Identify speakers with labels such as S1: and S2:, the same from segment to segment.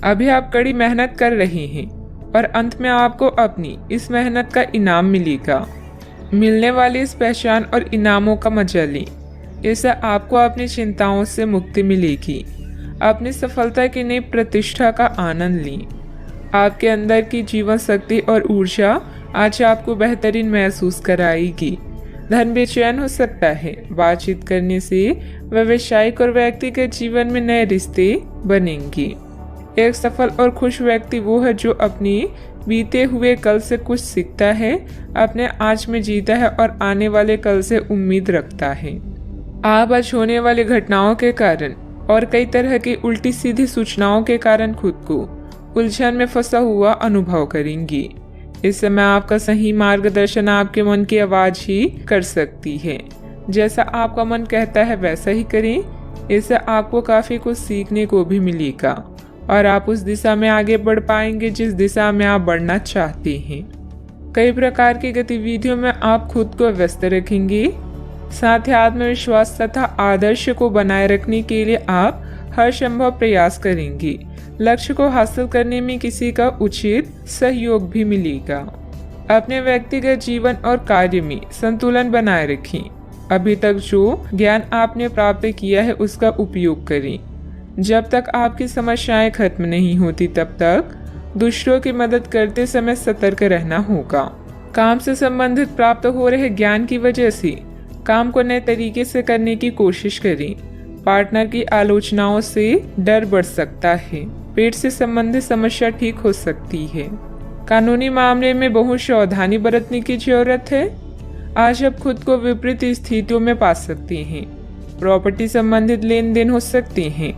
S1: अभी आप कड़ी मेहनत कर रहे हैं और अंत में आपको अपनी इस मेहनत का इनाम मिलेगा। मिलने वाली इस पहचान और इनामों का मजा लें। इससे आपको अपनी चिंताओं से मुक्ति मिलेगी। अपनी सफलता की नई प्रतिष्ठा का आनंद लें। आपके अंदर की जीवन शक्ति और ऊर्जा आज आपको बेहतरीन महसूस कराएगी। धन बेचैन हो सकता है। बातचीत करने से व्यावसायिक और व्यक्तिगत जीवन में नए रिश्ते बनेंगे। एक सफल और खुश व्यक्ति वो है जो अपनी बीते हुए कल से कुछ सीखता है, अपने आज में जीता है और आने वाले कल से उम्मीद रखता है। आप आज होने वाली घटनाओं के कारण और कई तरह की उल्टी सीधी सूचनाओं के कारण खुद को उलझन में फंसा हुआ अनुभव करेंगी। इस समय आपका सही मार्गदर्शन आपके मन की आवाज ही कर सकती है। जैसा आपका मन कहता है वैसा ही करें। इससे आपको काफी कुछ सीखने को भी मिलेगा और आप उस दिशा में आगे बढ़ पाएंगे जिस दिशा में आप बढ़ना चाहते हैं। कई प्रकार की गतिविधियों में आप खुद को व्यस्त रखेंगे। साथ ही आत्मविश्वास तथा आदर्श को बनाए रखने के लिए आप हर संभव प्रयास करेंगे। लक्ष्य को हासिल करने में किसी का उचित सहयोग भी मिलेगा। अपने व्यक्तिगत जीवन और कार्य में संतुलन बनाए रखें। अभी तक जो ज्ञान आपने प्राप्त किया है उसका उपयोग करें। जब तक आपकी समस्याएं खत्म नहीं होती तब तक दूसरों की मदद करते समय सतर्क रहना होगा। काम से संबंधित प्राप्त हो रहे ज्ञान की वजह से काम को नए तरीके से करने की कोशिश करें। पार्टनर की आलोचनाओं से डर बढ़ सकता है। पेट से संबंधित समस्या ठीक हो सकती है। कानूनी मामले में बहुत सावधानी बरतने की जरूरत है। आज आप खुद को विपरीत स्थितियों में पा सकते हैं। प्रॉपर्टी संबंधित लेन देन हो सकते हैं।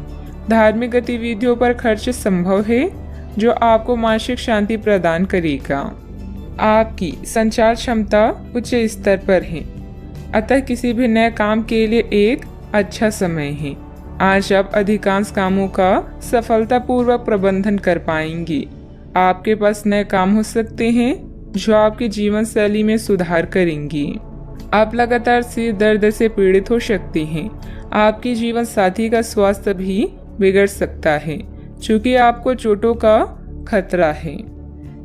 S1: धार्मिक गतिविधियों पर खर्च संभव है जो आपको मानसिक शांति प्रदान करेगा। आपकी संचार क्षमता उच्च स्तर पर है, अतः किसी भी नए काम के लिए एक अच्छा समय है। आज आप अधिकांश कामों का सफलतापूर्वक प्रबंधन कर पाएंगे। आपके पास नए काम हो सकते हैं जो आपकी जीवन शैली में सुधार करेंगी। आप लगातार सिर दर्द से पीड़ित हो सकते हैं। आपकी जीवन साथी का स्वास्थ्य भी बिगड़ सकता है क्योंकि आपको चोटों का खतरा है,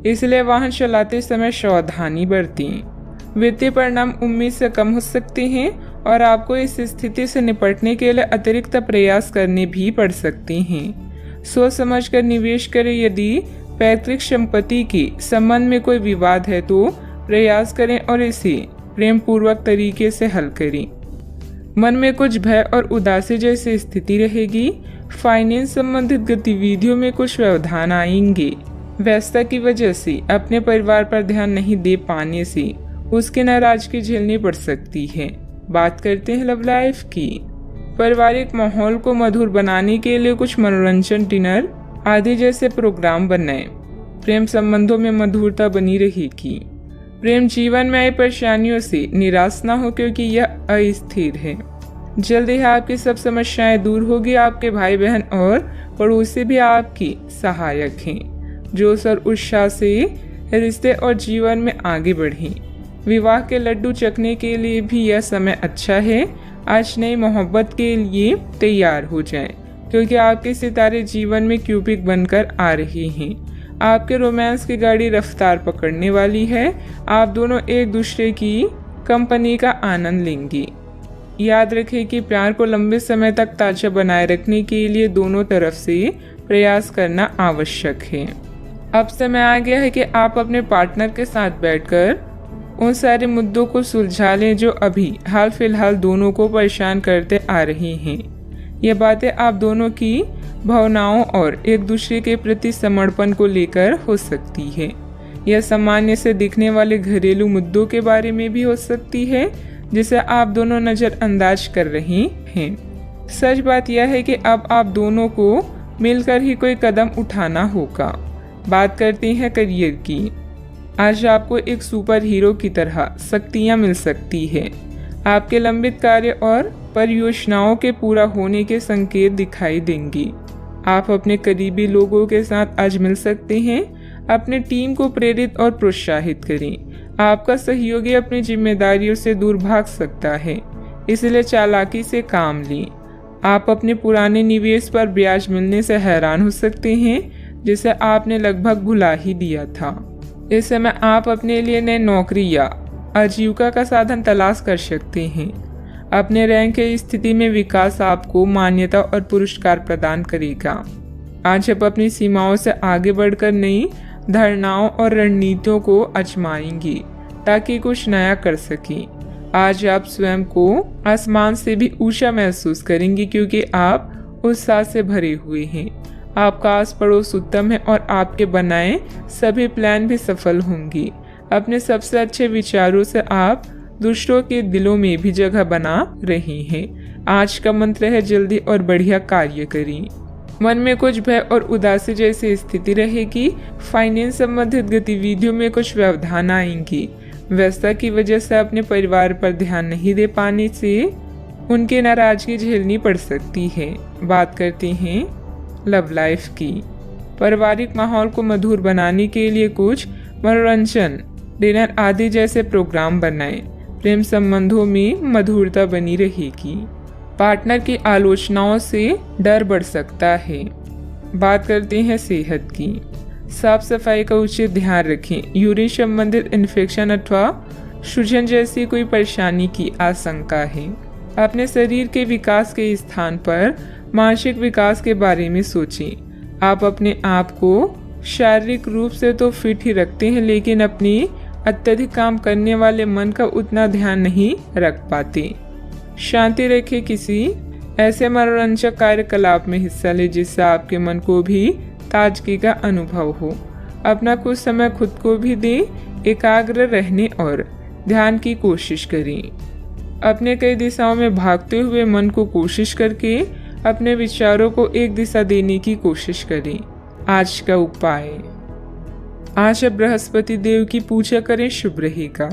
S1: इसलिए वाहन चलाते समय सावधानी बरतें। वित्तीय परिणाम उम्मीद से कम हो सकते हैं और आपको इस स्थिति से निपटने के लिए अतिरिक्त प्रयास करने भी पड़ सकते हैं। सोच समझकर निवेश करें। यदि पैतृक संपत्ति के संबंध में कोई विवाद है तो प्रयास करें और इसे प्रेम पूर्वक तरीके से हल करें। मन में कुछ भय और उदासी जैसी स्थिति रहेगी। फाइनेंस संबंधित गतिविधियों में कुछ व्यवधान आएंगे। व्यस्तता की वजह से अपने परिवार पर ध्यान नहीं दे पाने से उसकी नाराजगी झेलनी पड़ सकती है। बात करते हैं लव लाइफ की। पारिवारिक माहौल को मधुर बनाने के लिए कुछ मनोरंजन, डिनर आदि जैसे प्रोग्राम बनाएं। प्रेम संबंधों में मधुरता बनी रहेगी। प्रेम जीवन में आई परेशानियों से निराश न हो क्योंकि यह अस्थिर है। जल्द ही आपकी सब समस्याएं दूर होगी। आपके भाई बहन और पड़ोसी भी आपकी सहायक हैं। जोश और उत्साह से रिश्ते और जीवन में आगे बढ़ें। विवाह के लड्डू चखने के लिए भी यह समय अच्छा है। आज नई मोहब्बत के लिए तैयार हो जाएं, क्योंकि आपके सितारे जीवन में क्यूपिड बनकर आ रहे हैं। आपके रोमांस की गाड़ी रफ्तार पकड़ने वाली है। आप दोनों एक दूसरे की कंपनी का आनंद लेंगे। याद रखें कि प्यार को लंबे समय तक ताजा बनाए रखने के लिए दोनों तरफ से प्रयास करना आवश्यक है। अब समय आ गया है कि आप अपने पार्टनर के साथ बैठकर उन सारे मुद्दों को सुलझा लें जो अभी हाल फिलहाल दोनों को परेशान करते आ रही हैं। ये बातें आप दोनों की भावनाओं और एक दूसरे के प्रति समर्पण को लेकर हो सकती है। यह सामान्य से दिखने वाले घरेलू मुद्दों के बारे में भी हो सकती है जिसे आप दोनों नज़रअंदाज कर रहे हैं। सच बात यह है कि अब आप दोनों को मिलकर ही कोई कदम उठाना होगा। बात करते हैं करियर की। आज आपको एक सुपर हीरो की तरह शक्तियाँ मिल सकती है। आपके लंबित कार्य और परियोजनाओं के पूरा होने के संकेत दिखाई देंगे। आप अपने करीबी लोगों के साथ आज मिल सकते हैं। अपने टीम को प्रेरित और प्रोत्साहित करें। आपका सहयोगी अपनी जिम्मेदारियों से दूर भाग सकता है, इसलिए चालाकी से काम लें। आप अपने पुराने निवेश पर ब्याज मिलने से हैरान हो सकते हैं। जिसे आपने लगभग भुला ही दिया था। इस समय आप अपने लिए नई नौकरी या आजीविका का साधन तलाश कर सकते हैं। अपने रैंक की स्थिति में विकास आपको मान्यता और पुरस्कार प्रदान करेगा। आज आप अपनी सीमाओं से आगे बढ़कर नई धारणाओं और रणनीतियों को आजमाएंगी ताकि कुछ नया कर सकें। आज आप स्वयं को आसमान से भी ऊंचा महसूस करेंगी क्योंकि आप उत्साह से भरे हुए हैं। आपका आस पड़ोस उत्तम है और आपके बनाए सभी प्लान भी सफल होंगे। अपने सबसे अच्छे विचारों से आप दूसरों के दिलों में भी जगह बना रही हैं। आज का मंत्र है जल्दी और बढ़िया कार्य करें। मन में कुछ भय और उदासी जैसी स्थिति रहेगी। फाइनेंस संबंधित गतिविधियों में कुछ व्यवधान आएंगी। व्यस्तता की वजह से अपने परिवार पर ध्यान नहीं दे पाने से उनकी नाराजगी झेलनी पड़ सकती है। बात करते हैं लव लाइफ की। पारिवारिक माहौल को मधुर बनाने के लिए कुछ मनोरंजन, डिनर आदि जैसे प्रोग्राम बनाएं। प्रेम संबंधों में मधुरता बनी रहेगी। पार्टनर की आलोचनाओं से डर बढ़ सकता है। बात करते हैं सेहत की। साफ सफाई का उचित ध्यान रखें। यूरिन संबंधित इन्फेक्शन अथवा सूजन जैसी कोई परेशानी की आशंका है। अपने शरीर के विकास के स्थान पर मानसिक विकास के बारे में सोचें। आप अपने आप को शारीरिक रूप से तो फिट ही रखते हैं, लेकिन अपनी अत्यधिक काम करने वाले मन का उतना ध्यान नहीं रख पाते। शांति रखें। किसी ऐसे मनोरंजक कार्यकलाप में हिस्सा लें जिससे आपके मन को भी ताजगी का अनुभव हो। अपना कुछ समय खुद को भी दें। एकाग्र रहने और ध्यान की कोशिश करें। अपने कई दिशाओं में भागते हुए मन को कोशिश करके अपने विचारों को एक दिशा देने की कोशिश करें। आज का उपाय, आज आप बृहस्पति देव की पूजा करें, शुभ रहेगा।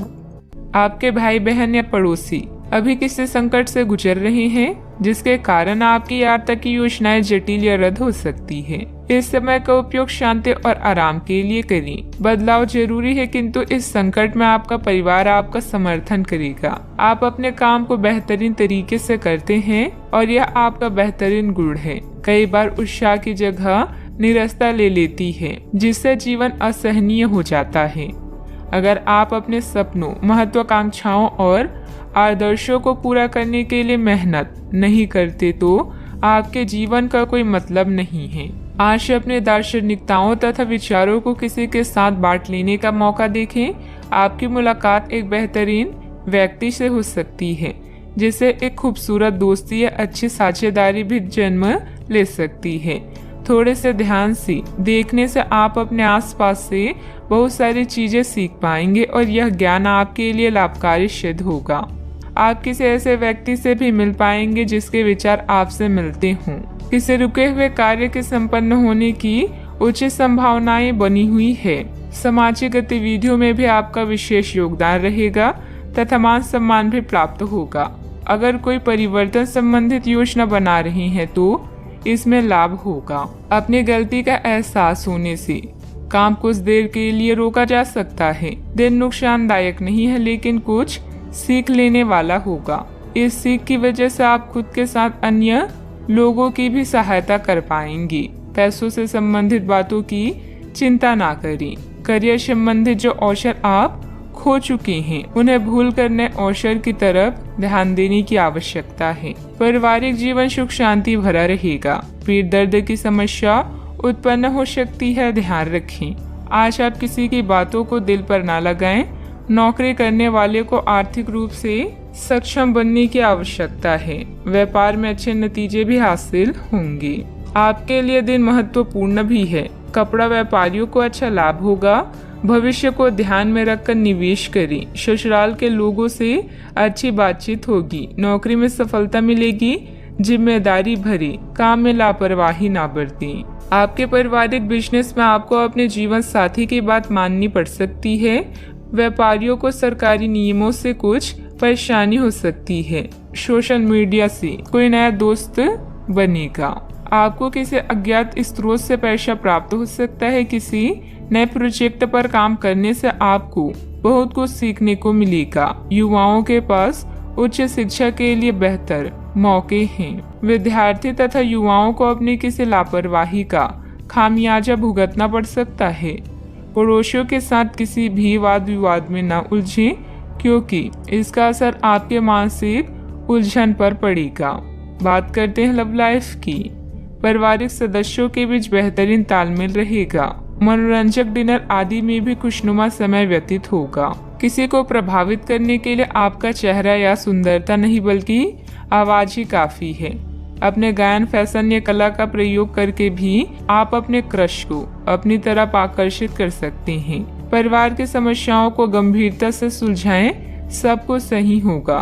S1: आपके भाई बहन या पड़ोसी अभी किसी संकट से गुजर रहे हैं जिसके कारण आपकी यात्रा की योजनाएं जटिल या रद्द हो सकती है। इस समय का उपयोग शांति और आराम के लिए करें। बदलाव जरूरी है, किंतु इस संकट में आपका परिवार आपका समर्थन करेगा। आप अपने काम को बेहतरीन तरीके से करते हैं और यह आपका बेहतरीन गुण है। कई बार उत्साह की जगह निरस्ता ले लेती है जिससे जीवन असहनीय हो जाता है। अगर आप अपने सपनों, महत्वाकांक्षाओं और आदर्शों को पूरा करने के लिए मेहनत नहीं करते तो आपके जीवन का कोई मतलब नहीं है। आज अपने दार्शनिकताओं तथा विचारों को किसी के साथ बांट लेने का मौका देखें। आपकी मुलाकात एक बेहतरीन व्यक्ति से हो सकती है जिससे एक खूबसूरत दोस्ती या अच्छी साझेदारी भी जन्म ले सकती है। थोड़े से ध्यान से देखने से आप अपने आसपास से बहुत सारी चीजें सीख पाएंगे और यह ज्ञान आपके लिए लाभकारी सिद्ध होगा। आप किसी ऐसे व्यक्ति से भी मिल पाएंगे जिसके विचार आपसे मिलते हों। किसी रुके हुए कार्य के संपन्न होने की उचित संभावनाएं बनी हुई है। सामाजिक गतिविधियों में भी आपका विशेष योगदान रहेगा तथा मान सम्मान भी प्राप्त होगा। अगर कोई परिवर्तन संबंधित योजना बना रहे हैं तो इसमें लाभ होगा। अपनी गलती का एहसास होने से काम कुछ देर के लिए रोका जा सकता है। दिन नुकसानदायक नहीं है लेकिन कुछ सीख लेने वाला होगा। इस सीख की वजह से आप खुद के साथ अन्य लोगों की भी सहायता कर पाएंगी। पैसों से संबंधित बातों की चिंता ना करें। करियर संबंधित जो अवसर आप खो चुके हैं उन्हें भूल कर नए अवसर की तरफ ध्यान देने की आवश्यकता है। पारिवारिक जीवन सुख शांति भरा रहेगा। पीठ दर्द की समस्या उत्पन्न हो सकती है, ध्यान रखें। आज आप किसी की बातों को दिल पर ना लगाएं। नौकरी करने वाले को आर्थिक रूप से सक्षम बनने की आवश्यकता है। व्यापार में अच्छे नतीजे भी हासिल होंगे। आपके लिए दिन महत्वपूर्ण भी है। कपड़ा व्यापारियों को अच्छा लाभ होगा। भविष्य को ध्यान में रखकर निवेश करें। ससुराल के लोगों से अच्छी बातचीत होगी। नौकरी में सफलता मिलेगी। जिम्मेदारी भरे काम में लापरवाही ना बरतें। आपके पारिवारिक बिजनेस में आपको अपने जीवन साथी की बात माननी पड़ सकती है। व्यापारियों को सरकारी नियमों से कुछ परेशानी हो सकती है। सोशल मीडिया से कोई नया दोस्त बनेगा। आपको किसी अज्ञात स्रोत से पैसा प्राप्त हो सकता है। किसी नए प्रोजेक्ट पर काम करने से आपको बहुत कुछ सीखने को मिलेगा। युवाओं के पास उच्च शिक्षा के लिए बेहतर मौके हैं। विद्यार्थी तथा युवाओं को अपनी किसी लापरवाही का खामियाजा भुगतना पड़ सकता है। पड़ोसियों के साथ किसी भी वाद विवाद में न उलझें, क्योंकि इसका असर आपके मानसिक उलझन पर पड़ेगा। बात करते हैं लव लाइफ की। पारिवारिक सदस्यों के बीच बेहतरीन तालमेल रहेगा। मनोरंजक डिनर आदि में भी खुशनुमा समय व्यतीत होगा। किसी को प्रभावित करने के लिए आपका चेहरा या सुंदरता नहीं बल्कि आवाज ही काफी है। अपने गायन, फैशन या कला का प्रयोग करके भी आप अपने क्रश को अपनी तरफ आकर्षित कर सकते हैं। परिवार की समस्याओं को गंभीरता से सुलझाएं, सब कुछ सही होगा।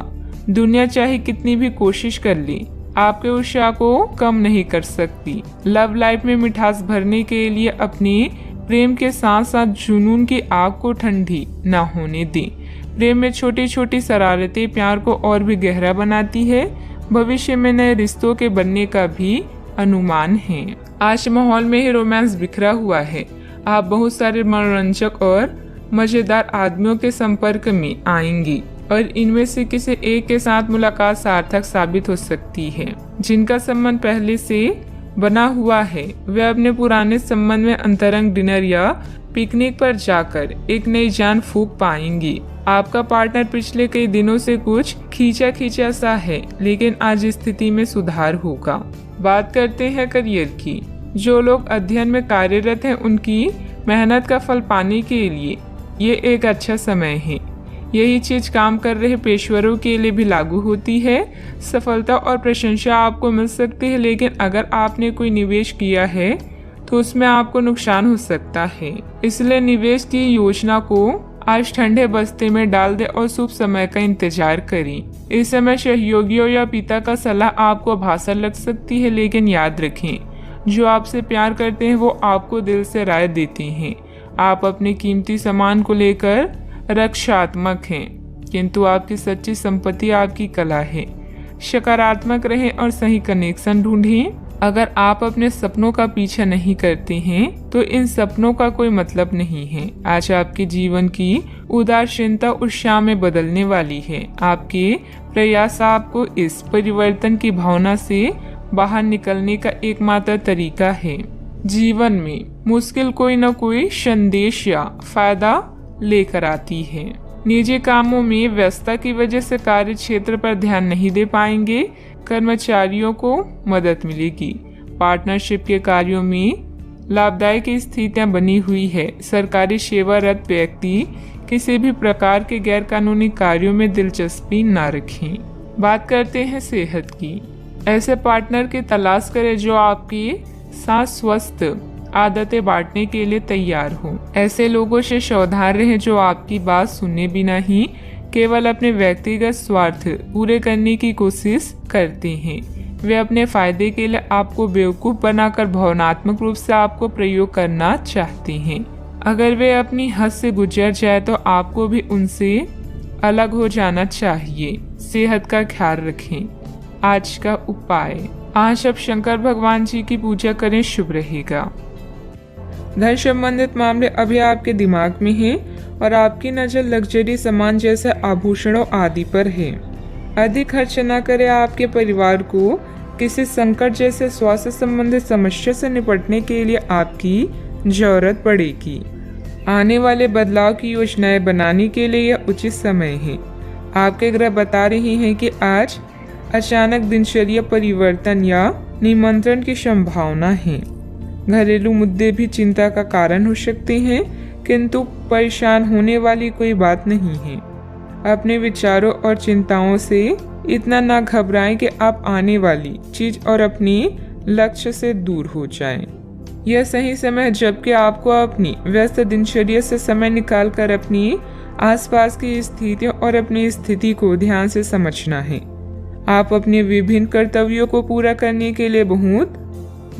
S1: दुनिया चाहे कितनी भी कोशिश कर ले, आपके उत्साह को कम नहीं कर सकती। लव लाइफ में मिठास भरने के लिए अपने प्रेम के साथ साथ जुनून की आग को ठंडी न होने दें। प्रेम में छोटी छोटी शरारतें प्यार को और भी गहरा बनाती है। भविष्य में नए रिश्तों के बनने का भी अनुमान है। आज माहौल में ही रोमांस बिखरा हुआ है। आप बहुत सारे मनोरंजक और मजेदार आदमियों के संपर्क में आएंगी और इनमें से किसी एक के साथ मुलाकात सार्थक साबित हो सकती है। जिनका संबंध पहले से बना हुआ है वे अपने पुराने संबंध में अंतरंग डिनर या पिकनिक पर जाकर एक नई जान फूंक पाएंगी। आपका पार्टनर पिछले कई दिनों से कुछ खींचा सा है, लेकिन आज स्थिति में सुधार होगा। बात करते हैं करियर की। जो लोग अध्ययन में कार्यरत हैं उनकी मेहनत का फल पाने के लिए ये एक अच्छा समय है। यही चीज काम कर रहे पेशेवरों के लिए भी लागू होती है। सफलता और प्रशंसा आपको मिल सकती है, लेकिन अगर आपने कोई निवेश किया है तो उसमें आपको नुकसान हो सकता है। इसलिए निवेश की योजना को आज ठंडे बस्ते में डाल दे और शुभ समय का इंतजार करें। इस समय सहयोगियों या पिता का सलाह आपको भाषा लग सकती है, लेकिन याद रखें जो आपसे प्यार करते हैं वो आपको दिल से राय देते हैं। आप अपने कीमती सामान को लेकर रक्षात्मक हैं, किंतु आपकी सच्ची संपत्ति आपकी कला है। सकारात्मक रहें और सही कनेक्शन ढूंढें। अगर आप अपने सपनों का पीछा नहीं करते हैं तो इन सपनों का कोई मतलब नहीं है। आज आपके जीवन की उदासीनता उत्साह में बदलने वाली है। आपके प्रयास आपको इस परिवर्तन की भावना से बाहर निकलने का एकमात्र तरीका है। जीवन में मुश्किल कोई न कोई संदेश या फायदा लेकर आती है। निजी कामों में व्यस्तता की वजह से कार्य क्षेत्र पर ध्यान नहीं दे पाएंगे। कर्मचारियों को मदद मिलेगी। पार्टनरशिप के कार्यों में लाभदायक स्थितियां बनी हुई है। सरकारी सेवारत व्यक्ति किसी भी प्रकार के गैर कानूनी कार्यों में दिलचस्पी न रखें। बात करते हैं सेहत की। ऐसे पार्टनर की तलाश करें जो आपके साथ स्वस्थ आदतें बांटने के लिए तैयार हो। ऐसे लोगों से सावधान रहें जो आपकी बात सुने बिना ही केवल अपने व्यक्तिगत स्वार्थ पूरे करने की कोशिश करते हैं। वे अपने फायदे के लिए आपको बेवकूफ बनाकर भावनात्मक रूप से आपको प्रयोग करना चाहते हैं। अगर वे अपनी हद से गुजर जाए तो आपको भी उनसे अलग हो जाना चाहिए। सेहत का ख्याल रखें। आज का उपाय, आज आप शंकर भगवान जी की पूजा करें, शुभ रहेगा। धन संबंधित मामले अभी आपके दिमाग में हैं और आपकी नजर लग्जरी सामान जैसे आभूषणों आदि पर है। अधिक खर्च न करें। आपके परिवार को किसी संकट जैसे स्वास्थ्य संबंधित समस्या से निपटने के लिए आपकी जरूरत पड़ेगी। आने वाले बदलाव की योजनाएं बनाने के लिए यह उचित समय है। आपके ग्रह बता रहे हैं कि आज अचानक दिनचर्या परिवर्तन या निमंत्रण की संभावना है। घरेलू मुद्दे भी चिंता का कारण हो सकते हैं, किंतु परेशान होने वाली कोई बात नहीं है। अपने विचारों और चिंताओं से इतना ना घबराएं कि आप आने वाली चीज और अपने लक्ष्य से दूर हो जाएं। यह सही समय है जबकि आपको अपनी व्यस्त दिनचर्या से समय निकालकर अपनी आसपास की स्थितियों और अपनी स्थिति को ध्यान से समझना है। आप अपने विभिन्न कर्तव्यों को पूरा करने के लिए बहुत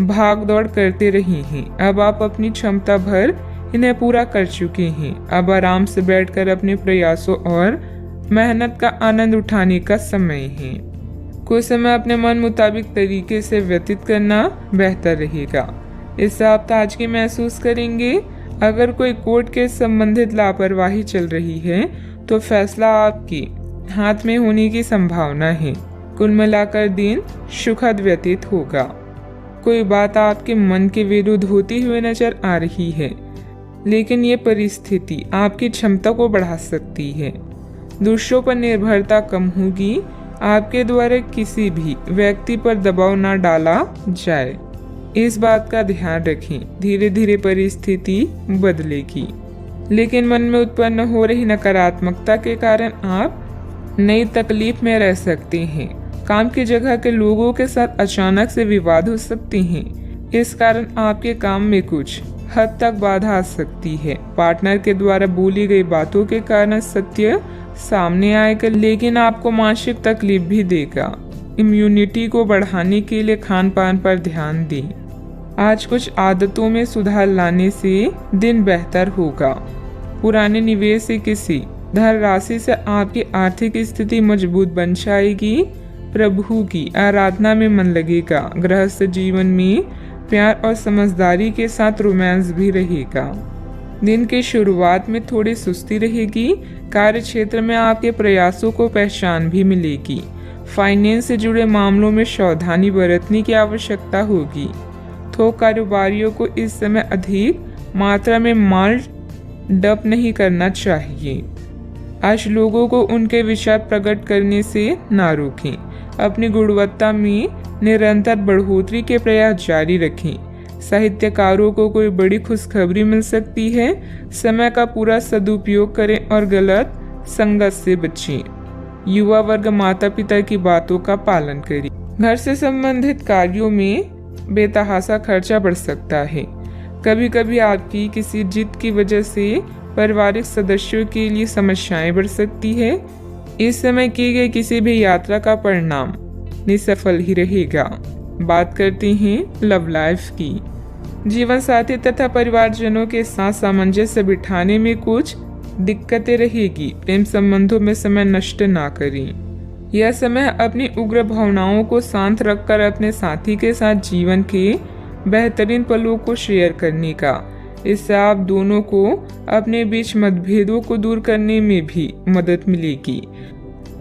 S1: भाग दौड़ करते रहे हैं। अब आप अपनी क्षमता भर इन्हें पूरा कर चुके हैं। अब आराम से बैठकर अपने प्रयासों और मेहनत का आनंद उठाने का समय है। कुछ समय अपने मन मुताबिक तरीके से व्यतीत करना बेहतर रहेगा। इससे आप ताजगी महसूस करेंगे। अगर कोई कोर्ट के संबंधित लापरवाही चल रही है तो फैसला आपके हाथ में होने की संभावना है। कुल मिलाकर दिन सुखद व्यतीत होगा। कोई बात आपके मन के विरुद्ध होती हुई नजर आ रही है, लेकिन ये परिस्थिति आपकी क्षमता को बढ़ा सकती है। दूसरों पर निर्भरता कम होगी। आपके द्वारा किसी भी व्यक्ति पर दबाव ना डाला जाए, इस बात का ध्यान रखें। धीरे धीरे परिस्थिति बदलेगी, लेकिन मन में उत्पन्न हो रही नकारात्मकता के कारण आप नई तकलीफ में रह सकते हैं। काम की जगह के लोगों के साथ अचानक से विवाद हो सकते हैं। इस कारण आपके काम में कुछ हद तक बाधा आ सकती है। पार्टनर के द्वारा बोली गई बातों के कारण सत्य सामने आएगा, लेकिन आपको मानसिक तकलीफ भी देगा। इम्यूनिटी को बढ़ाने के लिए खान पान पर ध्यान दें। आज कुछ आदतों में सुधार लाने से दिन बेहतर होगा। पुराने निवेश से किसी धन राशि से आपकी आर्थिक स्थिति मजबूत बन जाएगी। प्रभु की आराधना में मन लगेगा। गृहस्थ जीवन में प्यार और समझदारी के साथ रोमांस भी रहेगा। दिन की शुरुआत में थोड़ी सुस्ती रहेगी। कार्य क्षेत्र में आपके प्रयासों को पहचान भी मिलेगी। फाइनेंस से जुड़े मामलों में सावधानी बरतने की आवश्यकता होगी। थोक कारोबारियों को इस समय अधिक मात्रा में माल डंप नहीं करना चाहिए। आज लोगों को उनके विचार प्रकट करने से ना रोकें। अपनी गुणवत्ता में निरंतर बढ़ोतरी के प्रयास जारी रखें। साहित्यकारों को कोई बड़ी खुशखबरी मिल सकती है। समय का पूरा सदुपयोग करें और गलत संगत से बचें। युवा वर्ग माता पिता की बातों का पालन करें। घर से संबंधित कार्यों में बेतहाशा खर्चा बढ़ सकता है। कभी कभी आपकी किसी जिद की वजह से पारिवारिक सदस्यों के लिए समस्याएं बढ़ सकती है। इस समय की गई किसी भी यात्रा का परिणाम निसफल ही रहेगा। बात करते हैं लव लाइफ की। जीवन साथी तथा परिवारजनों के साथ सामंजस्य बिठाने में कुछ दिक्कतें रहेगी। प्रेम संबंधों में समय नष्ट ना करें। यह समय अपनी उग्र भावनाओं को शांत रखकर अपने साथी के साथ जीवन के बेहतरीन पलों को शेयर करने का। इससे आप दोनों को अपने बीच मतभेदों को दूर करने में भी मदद मिलेगी।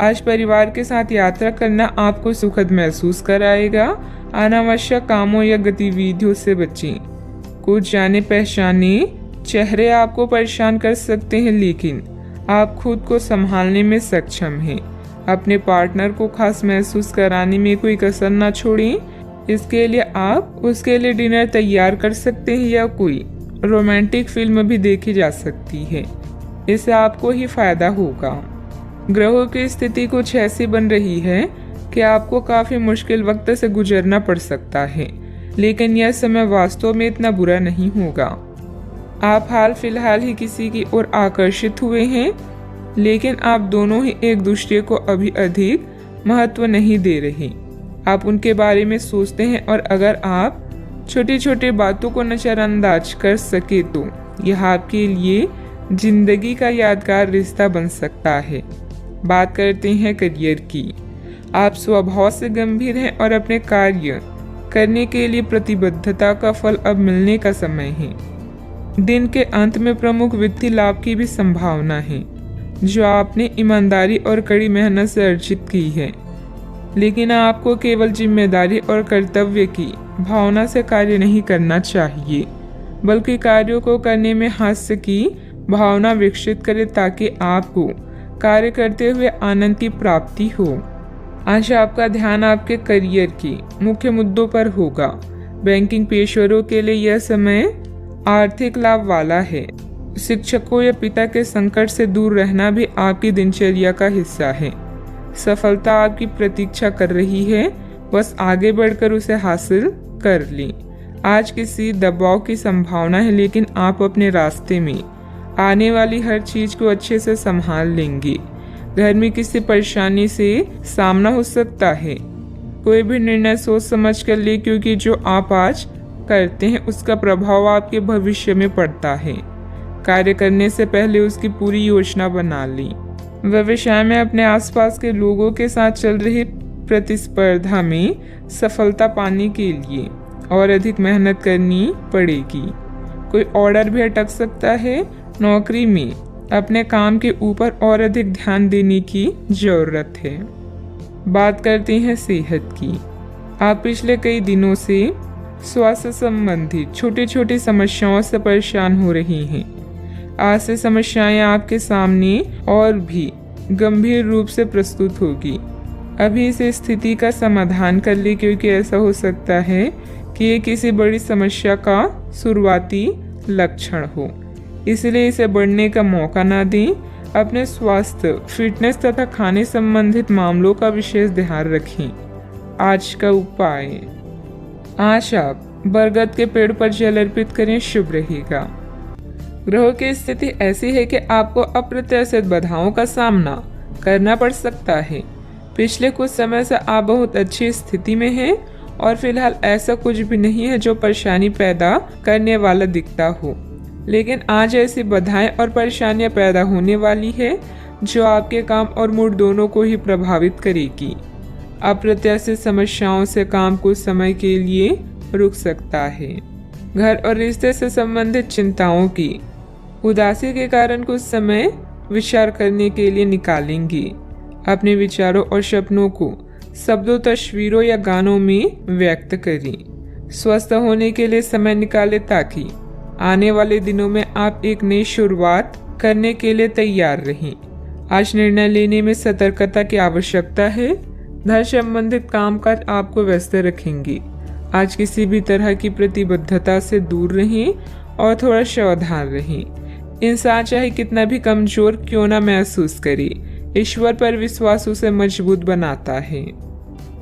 S1: आज परिवार के साथ यात्रा करना आपको सुखद महसूस कराएगा। अनावश्यक कामों या गतिविधियों से बचें। कुछ जाने पहचाने चेहरे आपको परेशान कर सकते हैं, लेकिन आप खुद को संभालने में सक्षम हैं। अपने पार्टनर को खास महसूस कराने में कोई कसर ना छोड़ें। इसके लिए आप उसके लिए डिनर तैयार कर सकते हैं या कोई रोमांटिक फिल्म भी देखी जा सकती है। इससे आपको ही फायदा होगा। ग्रहों की स्थिति कुछ ऐसी बन रही है कि आपको काफी मुश्किल वक्त से गुजरना पड़ सकता है, लेकिन यह समय वास्तव में इतना बुरा नहीं होगा। आप हाल फिलहाल ही किसी की ओर आकर्षित हुए हैं, लेकिन आप दोनों ही एक दूसरे को अभी अधिक महत्व नहीं दे रहे। आप उनके बारे में सोचते हैं और अगर आप छोटी छोटी बातों को नजरअंदाज कर सके तो यह आपके लिए जिंदगी का यादगार रिश्ता बन सकता है। बात करते हैं करियर की। आप स्वभाव से गंभीर हैं और अपने कार्य करने के लिए प्रतिबद्धता का फल अब मिलने का समय है। दिन के अंत में प्रमुख वित्तीय लाभ की भी संभावना है, जो आपने ईमानदारी और कड़ी मेहनत से अर्जित की है। लेकिन आपको केवल जिम्मेदारी और कर्तव्य की भावना से कार्य नहीं करना चाहिए, बल्कि कार्यों को करने में हास्य की भावना विकसित करें ताकि आपको कार्य करते हुए आनंद की प्राप्ति हो। आज आपका ध्यान आपके करियर के मुख्य मुद्दों पर होगा। बैंकिंग पेशेवरों के लिए यह समय आर्थिक लाभ वाला है। शिक्षकों या पिता के संकट से दूर रहना भी आपकी दिनचर्या का हिस्सा है। सफलता आपकी प्रतीक्षा कर रही है, बस आगे बढ़कर उसे हासिल कर लें। आज किसी दबाव की संभावना है, लेकिन आप अपने रास्ते में आने वाली हर चीज को अच्छे से संभाल लेंगे। घर में किसी परेशानी से सामना हो सकता है। कोई भी निर्णय सोच समझ कर ले, क्योंकि जो आप आज करते हैं उसका प्रभाव आपके भविष्य में पड़ता है। कार्य करने से पहले उसकी पूरी योजना बना लें। व्यवसाय में अपने आसपास के लोगों के साथ चल रही प्रतिस्पर्धा में सफलता पाने के लिए और अधिक मेहनत करनी पड़ेगी। कोई ऑर्डर भी अटक सकता है। नौकरी में अपने काम के ऊपर और अधिक ध्यान देने की जरूरत है। बात करते हैं सेहत की। आप पिछले कई दिनों से स्वास्थ्य संबंधी छोटी छोटी समस्याओं से परेशान हो रही हैं। आज से समस्याएं आपके सामने और भी गंभीर रूप से प्रस्तुत होगी। अभी इस स्थिति का समाधान कर ले, क्योंकि ऐसा हो सकता है कि ये किसी बड़ी समस्या का शुरुआती लक्षण हो। इसलिए इसे बढ़ने का मौका ना दें। अपने स्वास्थ्य, फिटनेस तथा खाने संबंधित मामलों का विशेष ध्यान रखें। आज का उपाय, आज आप बरगद के पेड़ पर जल अर्पित करें, शुभ रहेगा। ग्रहों की स्थिति ऐसी है कि आपको अप्रत्याशित बाधाओं का सामना करना पड़ सकता है। पिछले कुछ समय से आप बहुत अच्छी स्थिति में हैं और फिलहाल ऐसा कुछ भी नहीं है जो परेशानी पैदा करने वाला दिखता हो, लेकिन आज ऐसी बाधाएं और परेशानियां पैदा होने वाली है जो आपके काम और मूड दोनों को ही प्रभावित करेगी। अप्रत्याशित समस्याओं से काम कुछ समय के लिए रुक सकता है। घर और रिश्ते से संबंधित चिंताओं की उदासी के कारण कुछ समय विचार करने के लिए निकालेंगे। अपने विचारों और सपनों को शब्दों, तस्वीरों या गानों में व्यक्त करें। स्वस्थ होने के लिए समय निकालें ताकि आने वाले दिनों में आप एक नई शुरुआत करने के लिए तैयार रहें। आज निर्णय लेने में सतर्कता की आवश्यकता है। धन संबंधित कामकाज आपको व्यस्त रखेंगे। आज किसी भी तरह की प्रतिबद्धता से दूर रहें और थोड़ा सावधान रहें। इंसान चाहे कितना भी कमजोर क्यों ना महसूस करे, ईश्वर पर विश्वास उसे मजबूत बनाता है।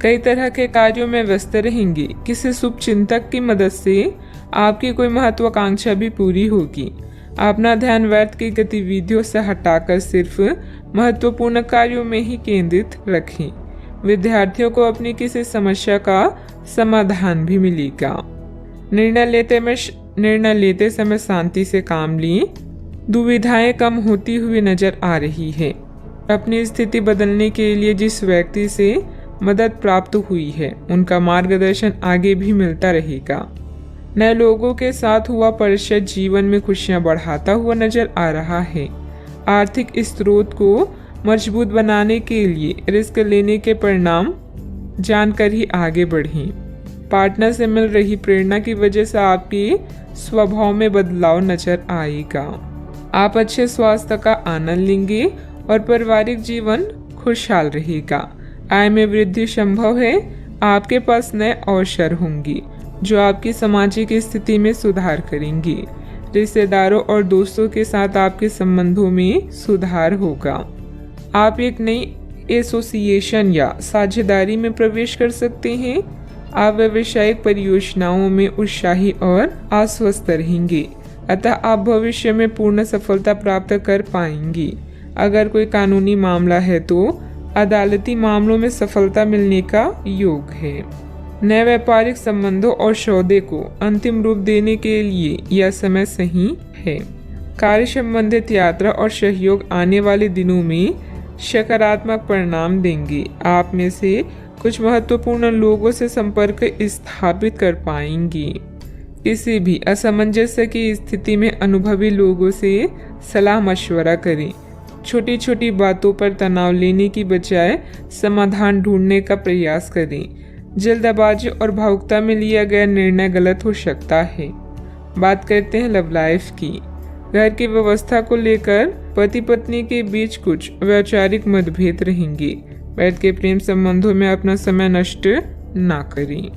S1: कई तरह के कार्यों में व्यस्त रहेंगे। किसी शुभ चिंतक की मदद से आपकी कोई महत्वाकांक्षा भी पूरी होगी। अपना ध्यान व्यर्थ की गतिविधियों से हटाकर सिर्फ महत्वपूर्ण कार्यों में ही केंद्रित रखें। विद्यार्थियों को अपनी किसी समस्या का समाधान भी मिलेगा। निर्णय लेते समय शांति से काम लें। दुविधाएं कम होती हुई नजर आ रही है। अपनी स्थिति बदलने के लिए जिस व्यक्ति से मदद प्राप्त हुई है उनका मार्गदर्शन आगे भी मिलता रहेगा। नए लोगों के साथ हुआ परिचय जीवन में खुशियां बढ़ाता हुआ नजर आ रहा है। आर्थिक स्रोत को मजबूत बनाने के लिए रिस्क लेने के परिणाम जानकर ही आगे बढ़ें। पार्टनर से मिल रही प्रेरणा की वजह से आपके स्वभाव में बदलाव नजर आएगा। आप अच्छे स्वास्थ्य का आनंद लेंगे और पारिवारिक जीवन खुशहाल रहेगा। आय में वृद्धि संभव है। आपके पास नए अवसर होंगे जो आपकी सामाजिक स्थिति में सुधार करेंगे। रिश्तेदारों और दोस्तों के साथ आपके संबंधों में सुधार होगा। आप एक नई एसोसिएशन या साझेदारी में प्रवेश कर सकते हैं। आप व्यावसायिक परियोजनाओं में उत्साही और आश्वस्त रहेंगे, अतः आप भविष्य में पूर्ण सफलता प्राप्त कर पाएंगे। अगर कोई कानूनी मामला है तो अदालती मामलों में सफलता मिलने का योग है। नए व्यापारिक संबंधों और सौदे को अंतिम रूप देने के लिए यह समय सही है। कार्य संबंधित यात्रा और सहयोग आने वाले दिनों में सकारात्मक परिणाम देंगे। आप में से कुछ महत्वपूर्ण लोगों से संपर्क स्थापित कर पाएंगे। किसी भी असमंजस्य की स्थिति में अनुभवी लोगों से सलाह मशवरा करें। छोटी छोटी बातों पर तनाव लेने की बजाय समाधान ढूंढने का प्रयास करें। जल्दबाजी और भावुकता में लिया गया निर्णय गलत हो सकता है। बात करते हैं लव लाइफ की। घर की व्यवस्था को लेकर पति पत्नी के बीच कुछ वैचारिक मतभेद रहेंगे। बैठ के प्रेम संबंधों में अपना समय नष्ट ना करें।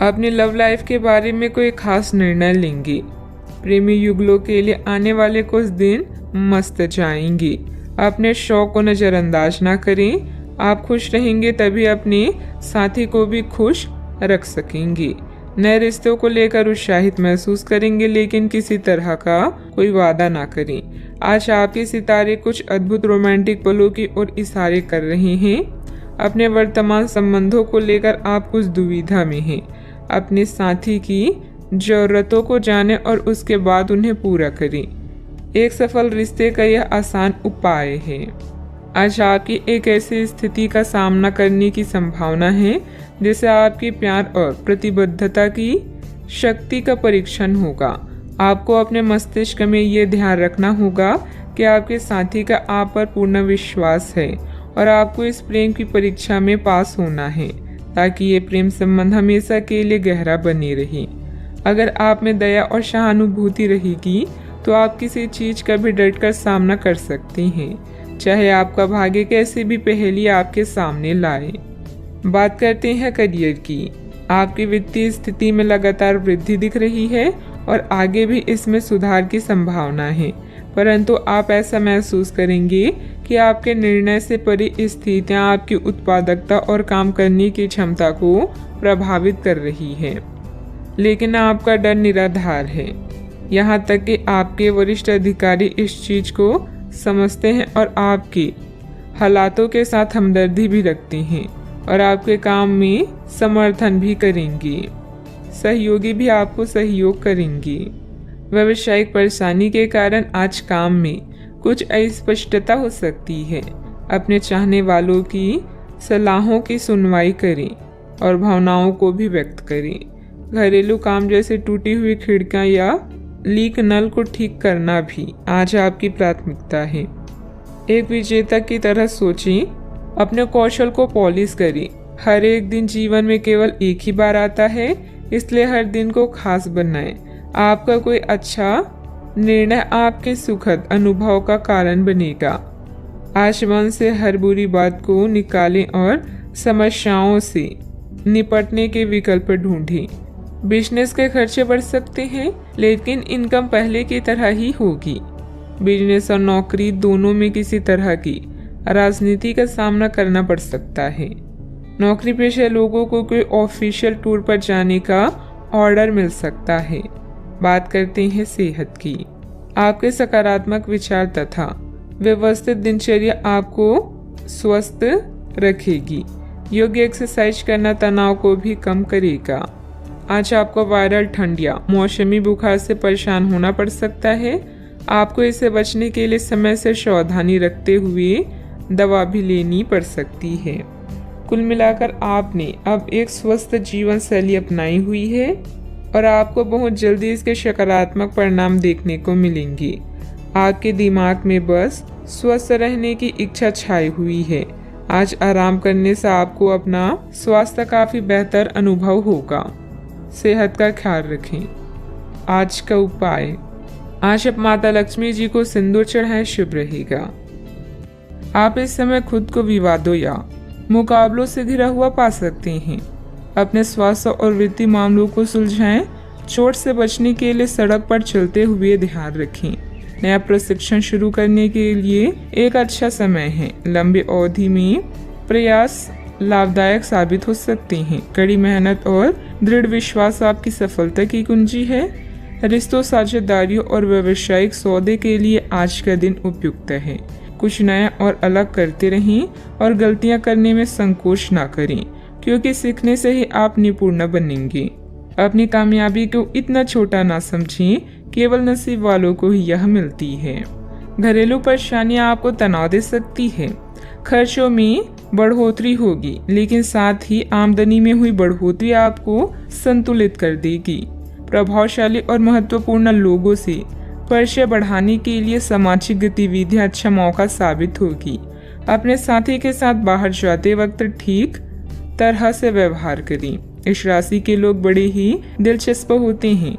S1: अपनी लव लाइफ के बारे में कोई खास निर्णय लेंगे। प्रेमी युगलों के लिए आने वाले कुछ दिन मस्त जाएंगे। अपने शौक को नजरअंदाज ना करें। आप खुश रहेंगे तभी अपने साथी को भी खुश रख सकेंगे। नए रिश्तों को लेकर उत्साहित महसूस करेंगे, लेकिन किसी तरह का कोई वादा ना करें। आज आपके सितारे कुछ अद्भुत रोमांटिक पलों की ओर इशारे कर रहे हैं। अपने वर्तमान संबंधों को लेकर आप कुछ दुविधा में हैं। अपने साथी की जरूरतों को जानें और उसके बाद उन्हें पूरा करें। एक सफल रिश्ते का यह आसान उपाय है। आज आपकी एक ऐसी स्थिति का सामना करने की संभावना है जिससे आपकी प्यार और प्रतिबद्धता की शक्ति का परीक्षण होगा। आपको अपने मस्तिष्क में ये ध्यान रखना होगा कि आपके साथी का आप पर पूर्ण विश्वास है और आपको इस प्रेम की परीक्षा में पास होना है। ताकि ये प्रेम संबंध हमेशा के लिए गहरा बने रहे। अगर आप में दया और सहानुभूति रहेगी तो आप किसी चीज का भी डटकर सामना कर सकते हैं, चाहे आपका भाग्य कैसे भी पहेली आपके सामने लाए। बात करते हैं करियर की। आपकी वित्तीय स्थिति में लगातार वृद्धि दिख रही है और आगे भी इसमें सुधार की संभावना है, परंतु आप ऐसा महसूस करेंगे कि आपके निर्णय से परे स्थितियां आपकी उत्पादकता और काम करने की क्षमता को प्रभावित कर रही है। लेकिन आपका डर निराधार है, यहाँ तक कि आपके वरिष्ठ अधिकारी इस चीज को समझते हैं और आपके हालातों के साथ हमदर्दी भी रखते हैं और आपके काम में समर्थन भी करेंगे। सहयोगी भी आपको सहयोग करेंगे। व्यावसायिक परेशानी के कारण आज काम में कुछ अस्पष्टता हो सकती है। अपने चाहने वालों की सलाहों की सुनवाई करें और भावनाओं को भी व्यक्त करें। घरेलू काम जैसे टूटी हुई खिड़कियां या लीक नल को ठीक करना भी आज आपकी प्राथमिकता है। एक विजेता की तरह सोचें, अपने कौशल को पॉलिश करें। हर एक दिन जीवन में केवल एक ही बार आता है, इसलिए हर दिन को खास बनाएं। आपका कोई अच्छा निर्णय आपके सुखद अनुभव का कारण बनेगा। आज मन से हर बुरी बात को निकालें और समस्याओं से निपटने के विकल्प ढूंढें। बिजनेस के खर्चे बढ़ सकते हैं, लेकिन इनकम पहले की तरह ही होगी। बिजनेस और नौकरी दोनों में किसी तरह की राजनीति का सामना करना पड़ सकता है। नौकरी पेशे लोगों को कोई ऑफिशियल टूर पर जाने का ऑर्डर मिल सकता है। बात करते हैं सेहत की। आपके सकारात्मक विचार तथा व्यवस्थित दिनचर्या आपको स्वस्थ रखेगी। योग्य एक्सरसाइज करना तनाव को भी कम करेगा। आज आपको वायरल ठंड या मौसमी बुखार से परेशान होना पड़ सकता है। आपको इससे बचने के लिए समय से सावधानी रखते हुए दवा भी लेनी पड़ सकती है। कुल मिलाकर आपने अब एक स्वस्थ जीवन शैली अपनाई हुई है और आपको बहुत जल्दी इसके सकारात्मक परिणाम देखने को मिलेंगे। आपके दिमाग में बस स्वस्थ रहने की इच्छा छाई हुई है। आज आराम करने से आपको अपना स्वास्थ्य काफी बेहतर अनुभव होगा। सेहत का ख्याल रखें। आज का उपाय, आज आप माता लक्ष्मी जी को सिंदूर चढ़ाएं, शुभ रहेगा। आप इस समय खुद को विवादों या मुकाबलों से घिरा हुआ पा सकते हैं। अपने स्वास्थ्य और वित्तीय मामलों को सुलझाएं। चोट से बचने के लिए सड़क पर चलते हुए ध्यान रखें। नया प्रशिक्षण शुरू करने के लिए एक अच्छा समय है। लंबी अवधि में प्रयास लाभदायक साबित हो सकते हैं। कड़ी मेहनत और दृढ़ विश्वास आपकी सफलता की कुंजी है। रिश्तों, साझेदारियों और व्यावसायिक सौदे के लिए आज का दिन उपयुक्त है। कुछ नया और अलग करते रहें और गलतियां करने में संकोच ना करें, क्योंकि सीखने से ही आप निपुण बनेंगे। अपनी कामयाबी को इतना छोटा ना समझें, केवल नसीब वालों को ही यह मिलती है। घरेलू परेशानियां आपको तनाव दे सकती है। खर्चों में बढ़ोतरी होगी, लेकिन साथ ही आमदनी में हुई बढ़ोतरी आपको संतुलित कर देगी। प्रभावशाली और महत्वपूर्ण लोगों से परिचय बढ़ाने के लिए सामाजिक गतिविधियां अच्छा मौका साबित होगी। अपने साथी के साथ बाहर जाते वक्त ठीक तरह से व्यवहार करें। इस राशि के लोग बड़े ही दिलचस्प होते हैं।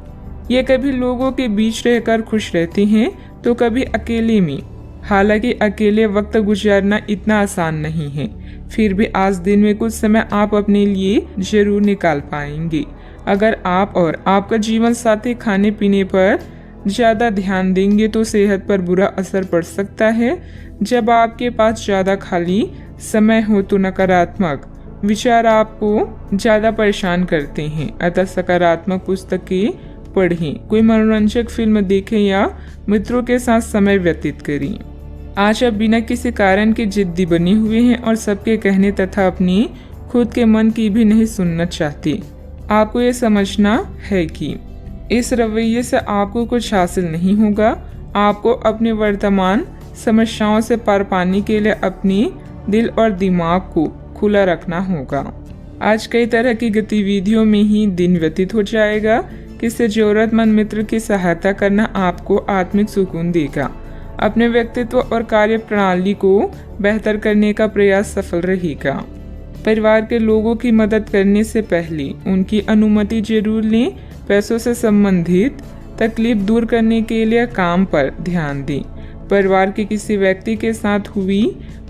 S1: ये कभी लोगों के बीच रहकर खुश रहते हैं तो कभी अकेले में। हालांकि अकेले वक्त गुजारना इतना आसान नहीं है, फिर भी आज दिन में कुछ समय आप अपने लिए जरूर निकाल पाएंगे। अगर आप और आपका जीवन साथी खाने पीने पर ज्यादा ध्यान देंगे तो सेहत पर बुरा असर पड़ सकता है। जब आपके पास ज्यादा खाली समय हो तो नकारात्मक विचार आपको ज्यादा परेशान करते हैं। अतः सकारात्मक पुस्तकें पढ़ें, कोई मनोरंजक फिल्म देखें या मित्रों के साथ समय व्यतीत करें। आज आप बिना किसी कारण के जिद्दी बने हुए हैं और सबके कहने तथा अपनी खुद के मन की भी नहीं सुनना चाहते। आपको ये समझना है कि इस रवैये से आपको कुछ हासिल नहीं होगा। आपको अपने वर्तमान समस्याओं से पार पाने के लिए अपनी दिल और दिमाग को खुला रखना होगा। आज कई तरह की गतिविधियों में ही दिन व्यतीत हो जाएगा। किसी जरूरतमंद मित्र की सहायता करना आपको आत्मिक सुकून देगा। अपने व्यक्तित्व और कार्य प्रणाली को बेहतर करने का प्रयास सफल रहेगा। परिवार के लोगों की मदद करने से पहले उनकी अनुमति जरूर लें। पैसों से संबंधित तकलीफ दूर करने के लिए काम पर ध्यान दें। परिवार के किसी व्यक्ति के साथ हुई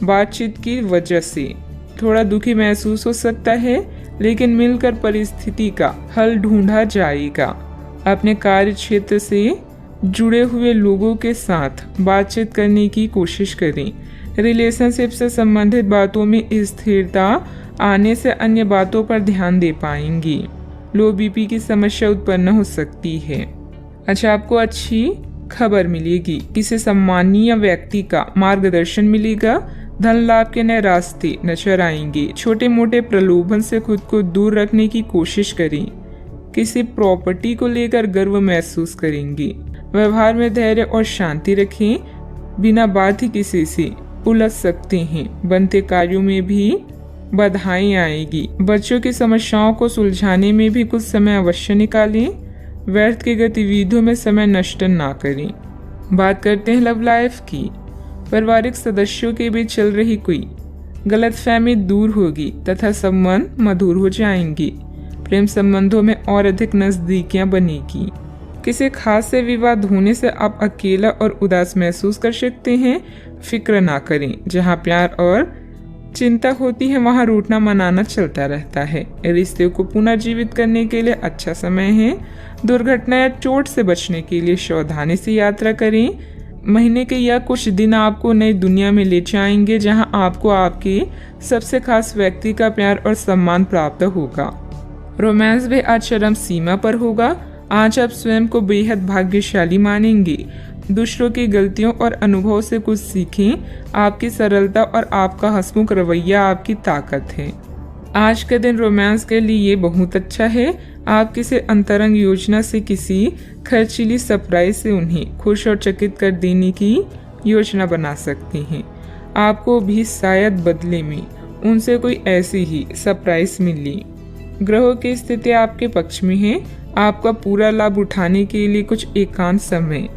S1: बातचीत की वजह से थोड़ा दुखी महसूस हो सकता है, लेकिन मिलकर परिस्थिति का हल ढूंढा जाएगा। अपने कार्य क्षेत्र से जुड़े हुए लोगों के साथ बातचीत करने की कोशिश करें। रिलेशनशिप से संबंधित बातों में स्थिरता आने से अन्य बातों पर ध्यान दे पाएंगी। लो बीपी की समस्या उत्पन्न हो सकती है। अच्छा, आपको अच्छी खबर मिलेगी। किसी सम्मानीय व्यक्ति का मार्गदर्शन मिलेगा। धन लाभ के नए रास्ते नजर आएंगे। छोटे मोटे प्रलोभन से खुद को दूर रखने की कोशिश करें। किसी प्रॉपर्टी को लेकर गर्व महसूस करेंगे। व्यवहार में धैर्य और शांति रखें। बिना बात ही किसी से उलझ सकते हैं। बनते कार्यों में भी बाधाएं आएगी। बच्चों की समस्याओं को सुलझाने में भी कुछ समय अवश्य निकालें। व्यर्थ की गतिविधियों में समय नष्ट ना करें। बात करते हैं लव लाइफ की। पारिवारिक सदस्यों के बीच चल रही कोई गलतफहमी दूर होगी तथा संबंध मधुर हो जाएंगे। प्रेम संबंधों में और अधिक नजदीकियां बनेगी। किसी खास से विवाद होने से आप अकेला और उदास महसूस कर सकते हैं। फिक्र ना करें। जहां प्यार और चिंता होती है वहां रूठना मनाना चलता रहता है। रिश्ते को पुनर्जीवित करने के लिए अच्छा समय है। दुर्घटना या चोट से बचने के लिए सावधानी से यात्रा करें। महीने के यह कुछ दिन आपको नई दुनिया में ले जाएंगे, जहां आपको आपके सबसे खास व्यक्ति का प्यार और सम्मान प्राप्त होगा। रोमांस भी आज चरम सीमा पर होगा। आज आप स्वयं को बेहद भाग्यशाली मानेंगे। दूसरों की गलतियों और अनुभव से कुछ सीखें। आपकी सरलता और आपका हंसमुख रवैया आपकी ताकत है। आज का दिन रोमांस के लिए बहुत अच्छा है। आप किसी अंतरंग योजना से किसी खर्चीली सरप्राइज से उन्हें खुश और चकित कर देने की योजना बना सकते हैं। आपको भी शायद बदले में उनसे कोई ऐसी ही सरप्राइज मिली। ग्रहों की स्थिति आपके पक्ष में है। आपका पूरा लाभ उठाने के लिए कुछ एकांत समय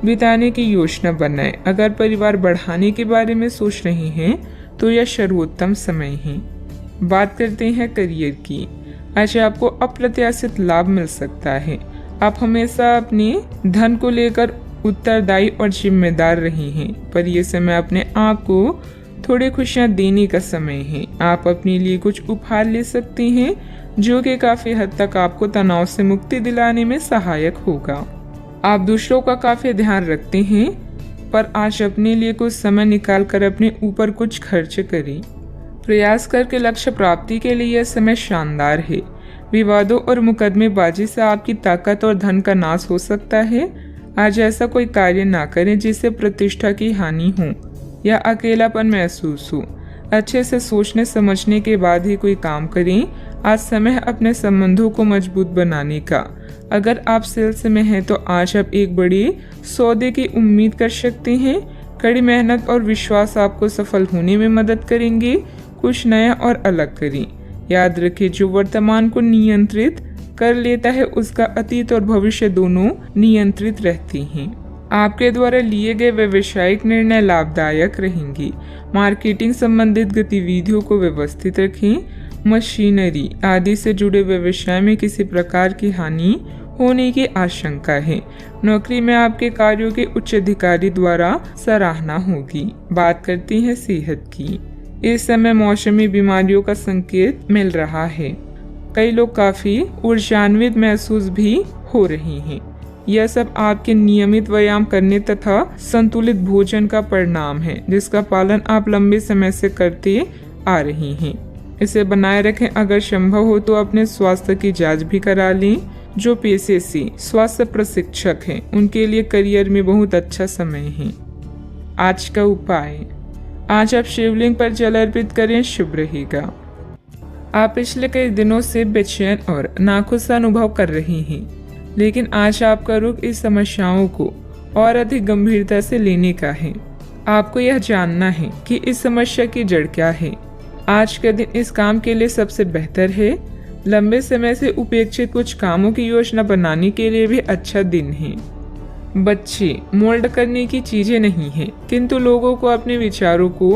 S1: बिताने की योजना बनाएं। अगर परिवार बढ़ाने के बारे में सोच रहे हैं तो यह सर्वोत्तम समय है। बात करते हैं करियर की। आज आपको अप्रत्याशित लाभ मिल सकता है। आप हमेशा अपने धन को लेकर उत्तरदायी और जिम्मेदार रहे हैं, पर यह समय अपने आप को थोड़ी खुशियां देने का समय है। आप अपने लिए कुछ उपहार ले सकते हैं जो कि काफी हद तक आपको तनाव से मुक्ति दिलाने में सहायक होगा। आप दूसरों का काफी ध्यान रखते हैं, पर आज अपने लिए कुछ समय निकालकर अपने ऊपर कुछ खर्च करें। प्रयास करके लक्ष्य प्राप्ति के लिए यह समय शानदार है। विवादों और मुकदमेबाजी से आपकी ताकत और धन का नाश हो सकता है। आज ऐसा कोई कार्य ना करें जिससे प्रतिष्ठा की हानि हो या अकेलापन महसूस हो। अच्छे से सोचने समझने के बाद ही कोई काम करें। आज समय अपने संबंधों को मजबूत बनाने का। अगर आप सेल्स में हैं तो आज आप एक बड़ी सौदे की उम्मीद कर सकते हैं। कड़ी मेहनत और विश्वास आपको सफल होने में मदद करेंगे। कुछ नया और अलग करें। याद रखें, जो वर्तमान को नियंत्रित कर लेता है उसका अतीत और भविष्य दोनों नियंत्रित रहते हैं। आपके द्वारा लिए गए व्यवसायिक निर्णय लाभदायक रहेंगे। मार्केटिंग संबंधित गतिविधियों को व्यवस्थित रखें। मशीनरी आदि से जुड़े व्यवसाय में किसी प्रकार की हानि होने की आशंका है। नौकरी में आपके कार्यों के उच्च अधिकारी द्वारा सराहना होगी। बात करते हैं सेहत की। इस समय मौसमी बीमारियों का संकेत मिल रहा है। कई लोग काफी ऊर्जान्वित महसूस भी हो रहे हैं। यह सब आपके नियमित व्यायाम करने तथा संतुलित भोजन का परिणाम है, जिसका पालन आप लंबे समय से करते आ रहे हैं। इसे बनाए रखें। अगर संभव हो तो अपने स्वास्थ्य की जांच भी करा लें। जो पेशे से स्वास्थ्य प्रशिक्षक हैं उनके लिए करियर में बहुत अच्छा समय है। आज का उपाय, आज आप शिवलिंग पर जल अर्पित करें, शुभ रहेगा। आप पिछले कई दिनों से बेचैन और नाखुश अनुभव कर रहे हैं, लेकिन आज आपका रुख इस समस्याओं को और अधिक गंभीरता से लेने का है। आपको यह जानना है कि इस समस्या की जड़ क्या है। आज का दिन इस काम के लिए सबसे बेहतर है। लंबे समय से उपेक्षित कुछ कामों की योजना बनाने के लिए भी अच्छा दिन है। बच्चे मोल्ड करने की चीजें नहीं हैं, किंतु लोगों को अपने विचारों को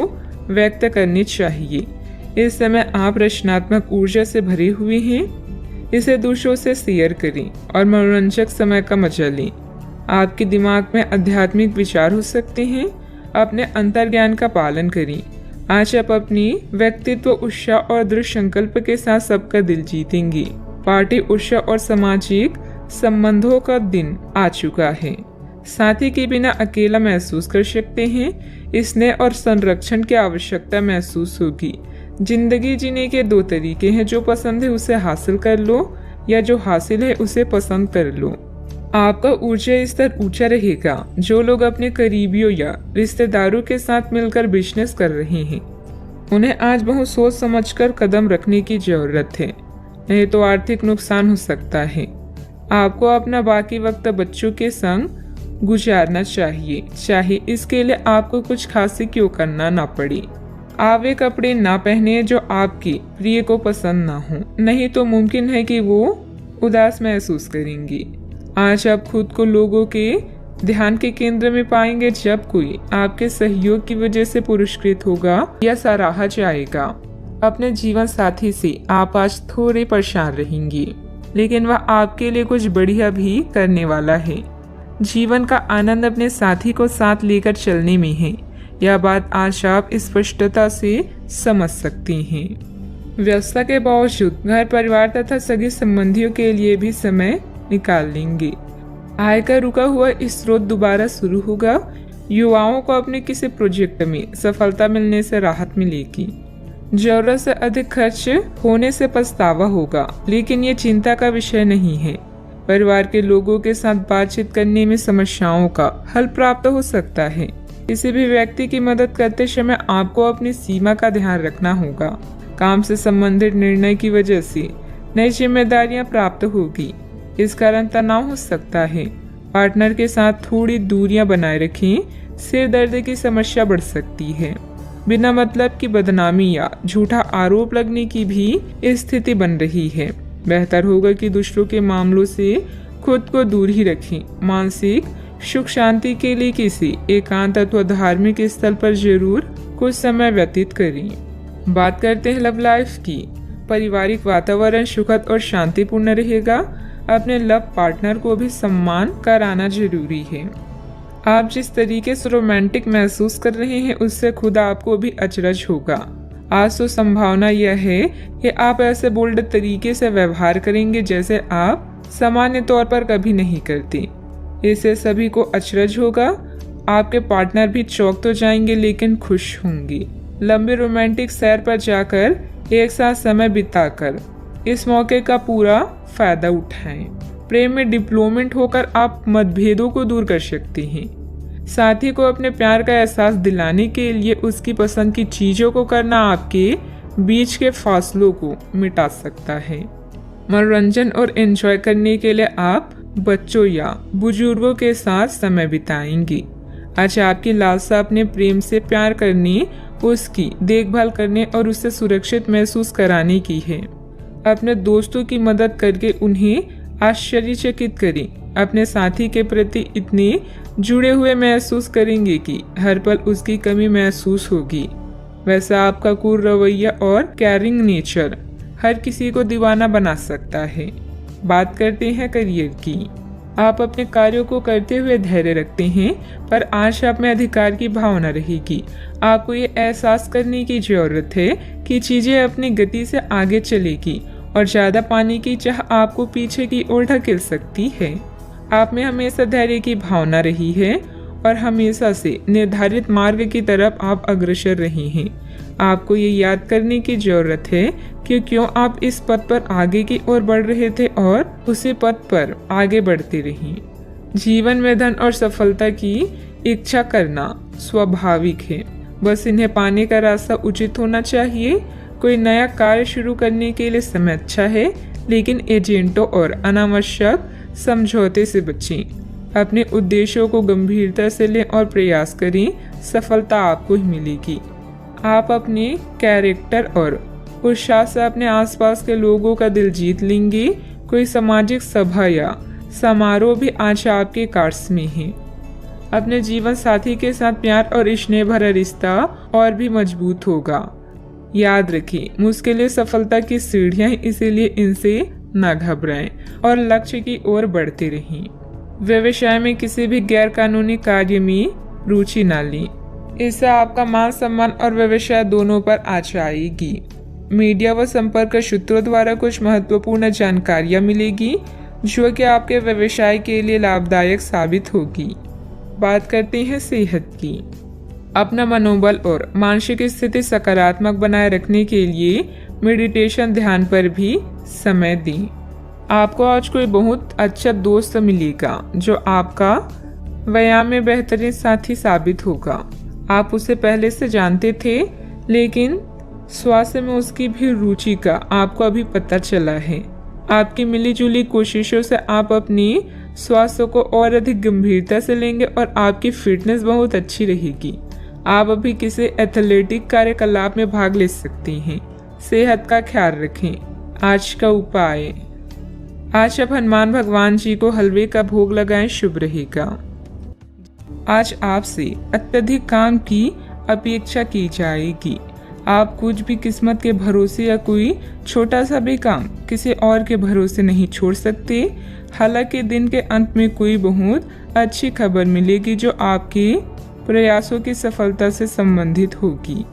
S1: व्यक्त करने चाहिए। इस समय आप रचनात्मक ऊर्जा से भरे हुए हैं। इसे दूसरों से शेयर करें और मनोरंजक समय का मजा लें। आपके दिमाग में आध्यात्मिक विचार हो सकते हैं। अपने अंतर्ज्ञान का पालन करें। आज आप अपनी व्यक्तित्व, उत्साह और दृढ़ संकल्प के साथ सबका दिल जीतेंगे। पार्टी, उत्साह और सामाजिक संबंधों का दिन आ चुका है। साथी के बिना अकेला महसूस कर सकते हैं। स्नेह और संरक्षण की आवश्यकता महसूस होगी। जिंदगी जीने के दो तरीके हैं, जो पसंद है उसे हासिल कर लो या जो हासिल है उसे पसंद कर लो। आपका ऊर्जा स्तर ऊंचा रहेगा। जो लोग अपने करीबियों या रिश्तेदारों के साथ मिलकर बिजनेस कर रहे हैं, उन्हें आज बहुत सोच समझकर कदम रखने की जरूरत है, नहीं तो आर्थिक नुकसान हो सकता है। आपको अपना बाकी वक्त बच्चों के संग गुजारना चाहिए, चाहे इसके लिए आपको कुछ खासी क्यों करना ना पड़े। आप वे कपड़े ना पहने जो आपकी प्रिय को पसंद ना हो, नहीं तो मुमकिन है कि वो उदास महसूस करेंगी। आज आप खुद को लोगों के ध्यान के केंद्र में पाएंगे। जब कोई आपके सहयोग की वजह से पुरस्कृत होगा या सराहा जाएगा। अपने जीवन साथी से आप आज थोड़े परेशान रहेंगे, लेकिन वह आपके लिए कुछ बढ़िया भी करने वाला है। जीवन का आनंद अपने साथी को साथ लेकर चलने में है। यह बात आज आप स्पष्टता से समझ सकती हैं। व्यस्तता के बावजूद घर, परिवार तथा सगे संबंधियों के लिए भी समय निकाल लेंगे। आय का रुका हुआ स्रोत दोबारा शुरू होगा। युवाओं को अपने किसी प्रोजेक्ट में सफलता मिलने से राहत मिलेगी। जरूरत से अधिक खर्च होने से पछतावा होगा, लेकिन ये चिंता का विषय नहीं है। परिवार के लोगों के साथ बातचीत करने में समस्याओं का हल प्राप्त हो सकता है। किसी भी व्यक्ति की मदद करते समय आपको अपनी सीमा का ध्यान रखना होगा। काम से संबंधित निर्णय की वजह से नई जिम्मेदारियां प्राप्त होगी, इस कारण तनाव हो सकता है। पार्टनर के साथ थोड़ी दूरियां बनाए रखें। सिर दर्द की समस्या बढ़ सकती है। बिना मतलब की बदनामी या झूठा आरोप लगने की भी स्थिति बन रही है। बेहतर होगा कि दूसरों के मामलों से खुद को दूर ही रखें। मानसिक सुख शांति के लिए किसी एकांत अथवा धार्मिक स्थल पर जरूर कुछ समय व्यतीत करें। बात करते हैं लव लाइफ की। पारिवारिक वातावरण सुखद और शांतिपूर्ण रहेगा। अपने लव पार्टनर को भी सम्मान कराना जरूरी है। आप जिस तरीके से रोमांटिक महसूस कर रहे हैं, उससे खुद आपको भी अचरज होगा। आज तो संभावना यह है कि आप ऐसे बोल्ड तरीके से व्यवहार करेंगे जैसे आप सामान्य तौर पर कभी नहीं करते। इससे सभी को अचरज होगा। आपके पार्टनर भी चौंक तो जाएंगे, लेकिन खुश होंगे। लंबे रोमांटिक सैर पर जाकर एक साथ समय बिताकर इस मौके का पूरा फायदा उठाएं। प्रेम में डिप्लोमेट होकर आप मतभेदों को दूर कर सकते हैं। साथी को अपने प्यार का एहसास दिलाने के लिए उसकी पसंद की चीजों को करना आपके बीच के फासलों को मिटा सकता है। मनोरंजन और एंजॉय करने के लिए आप बच्चों या बुजुर्गों के साथ समय बिताएंगे। आज आपकी लालसा अपने प्रेम से प्यार करने, उसकी देखभाल करने और उसे सुरक्षित महसूस कराने की है। अपने दोस्तों की मदद करके उन्हें आश्चर्यचकित करें। अपने साथी के प्रति इतने जुड़े हुए महसूस करेंगे कि हर पल उसकी कमी महसूस होगी। वैसा आपका कूल रवैया और केयरिंग नेचर हर किसी को दीवाना बना सकता है। बात करते हैं करियर की। आप अपने कार्यों को करते हुए धैर्य रखते हैं, पर आज आप में अधिकार की भावना रहेगी। आपको ये एहसास करने की जरूरत है कि चीजें अपनी गति से आगे चलेगी और ज्यादा पाने की चाह आपको पीछे की ओर ढकेल सकती है। आप में हमेशा धैर्य की भावना रही है और हमेशा से निर्धारित मार्ग की तरफ आप अग्रसर रहे हैं। आपको ये याद करने की जरूरत है कि क्यों आप इस पथ पर आगे की ओर बढ़ रहे थे और उसी पथ पर आगे बढ़ते रहें। जीवन में धन और सफलता की इच्छा करना स्वाभाविक है, बस इन्हें पाने का रास्ता उचित होना चाहिए। कोई नया कार्य शुरू करने के लिए समय अच्छा है, लेकिन एजेंटों और अनावश्यक समझौते से बचें। अपने उद्देश्यों को गंभीरता से लें और प्रयास करें, सफलता आपको ही मिलेगी। आप अपने कैरेक्टर और उत्साह से अपने आसपास के लोगों का दिल जीत लेंगे। कोई सामाजिक सभा या समारोह भी आज आपके कार्ड्स में है। अपने जीवन साथी के साथ प्यार और स्नेह भरा रिश्ता और भी मजबूत होगा। याद रखें, मुश्किलें सफलता की सीढ़ियां हैं, इसीलिए इनसे ना घबराएं और लक्ष्य की ओर बढ़ते रहें। व्यवसाय में किसी भी गैर कानूनी कार्य में रुचि ना लें, इससे आपका मान सम्मान और व्यवसाय दोनों पर आँच आएगी। मीडिया व संपर्क सूत्रों द्वारा कुछ महत्वपूर्ण जानकारियां मिलेगी जो कि आपके व्यवसाय के लिए लाभदायक साबित होगी। बात करते हैं सेहत की। अपना मनोबल और मानसिक स्थिति सकारात्मक बनाए रखने के लिए मेडिटेशन, ध्यान पर भी समय दें। आपको आज कोई बहुत अच्छा दोस्त मिलेगा जो आपका व्यायाम में बेहतरीन साथी साबित होगा। आप उसे पहले से जानते थे, लेकिन स्वास्थ्य में उसकी भी रुचि का आपको अभी पता चला है। आपकी मिलीजुली कोशिशों से आप अपनी स्वास्थ्य को और अधिक गंभीरता से लेंगे और आपकी फिटनेस बहुत अच्छी रहेगी। आप अभी किसी एथलेटिक कार्यकलाप में भाग ले सकते हैं। सेहत का ख्याल रखें। आज का उपाय, आज आप हनुमान भगवान जी को हलवे का भोग लगाएं, शुभ रहेगा। आज आपसे अत्यधिक काम की अपेक्षा की जाएगी। आप कुछ भी किस्मत के भरोसे या कोई छोटा सा भी काम किसी और के भरोसे नहीं छोड़ सकते। हालांकि दिन के अंत में कोई बहुत अच्छी खबर मिलेगी जो आपके प्रयासों की सफलता से संबंधित होगी।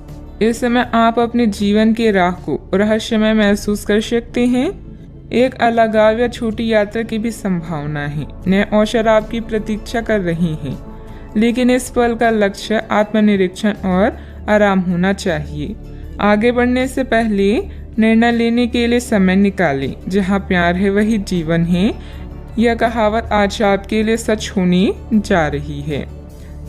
S1: इस समय आप अपने जीवन के राह को रहस्यमय महसूस कर सकते हैं। एक अलगाव या छोटी यात्रा की भी संभावना है। नए अवसर आपकी प्रतीक्षा कर रही हैं, लेकिन इस पल का लक्ष्य आत्मनिरीक्षण और आराम होना चाहिए। आगे बढ़ने से पहले निर्णय लेने के लिए समय निकालें। जहाँ प्यार है वही जीवन है, यह कहावत आज आपके लिए सच होने जा रही है।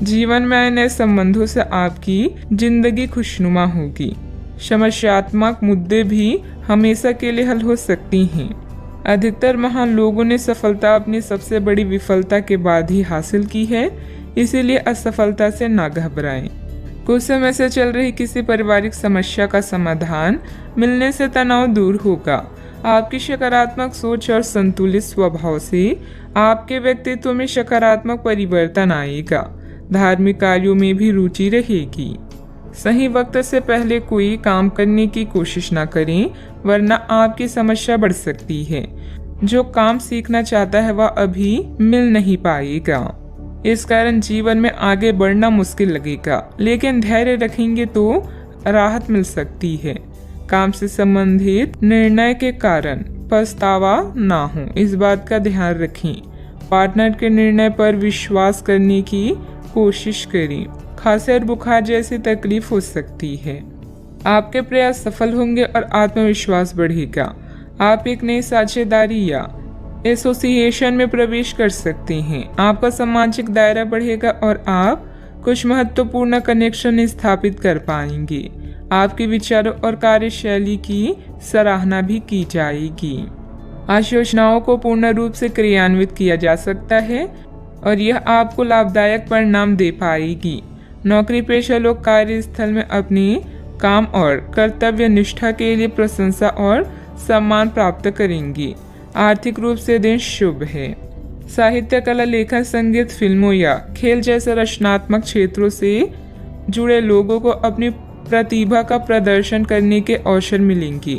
S1: जीवन में नए संबंधों से आपकी जिंदगी खुशनुमा होगी। समस्यात्मक मुद्दे भी हमेशा के लिए हल हो सकती हैं। अधिकतर महान लोगों ने सफलता अपनी सबसे बड़ी विफलता के बाद ही हासिल की है, इसीलिए असफलता से ना घबराएं। कुछ समय से चल रही किसी पारिवारिक समस्या का समाधान मिलने से तनाव दूर होगा। आपकी सकारात्मक सोच और संतुलित स्वभाव से आपके व्यक्तित्व में सकारात्मक परिवर्तन आएगा। धार्मिक कार्यों में भी रुचि रहेगी। सही वक्त से पहले कोई काम करने की कोशिश न करें, वरना आपकी समस्या बढ़ सकती है। जो काम सीखना चाहता है वह अभी मिल नहीं पाएगा। इस कारण जीवन में आगे बढ़ना मुश्किल लगेगा, लेकिन धैर्य रखेंगे तो राहत मिल सकती है। काम से संबंधित निर्णय के कारण पछतावा ना हो, इस बात का ध्यान रखें। पार्टनर के निर्णय पर विश्वास करने की कोशिश करें। खांसी और बुखार जैसी तकलीफ हो सकती है। आपके प्रयास सफल होंगे और आत्मविश्वास बढ़ेगा। आप एक नई साझेदारी या एसोसिएशन में प्रवेश कर सकते हैं। आपका सामाजिक दायरा बढ़ेगा और आप कुछ महत्वपूर्ण कनेक्शन स्थापित कर पाएंगे। आपके विचारों और कार्यशैली की सराहना भी की जाएगी। आज योजनाओं को पूर्ण रूप से क्रियान्वित किया जा सकता है और यह आपको लाभदायक परिणाम दे पाएगी। नौकरी पेशा लोग कार्यस्थल में अपने काम और कर्तव्य निष्ठा के लिए प्रशंसा और सम्मान प्राप्त करेंगे। आर्थिक रूप से दिन शुभ है। साहित्य, कला, लेखन, संगीत, फिल्मों या खेल जैसे रचनात्मक क्षेत्रों से जुड़े लोगों को अपनी प्रतिभा का प्रदर्शन करने के अवसर मिलेंगे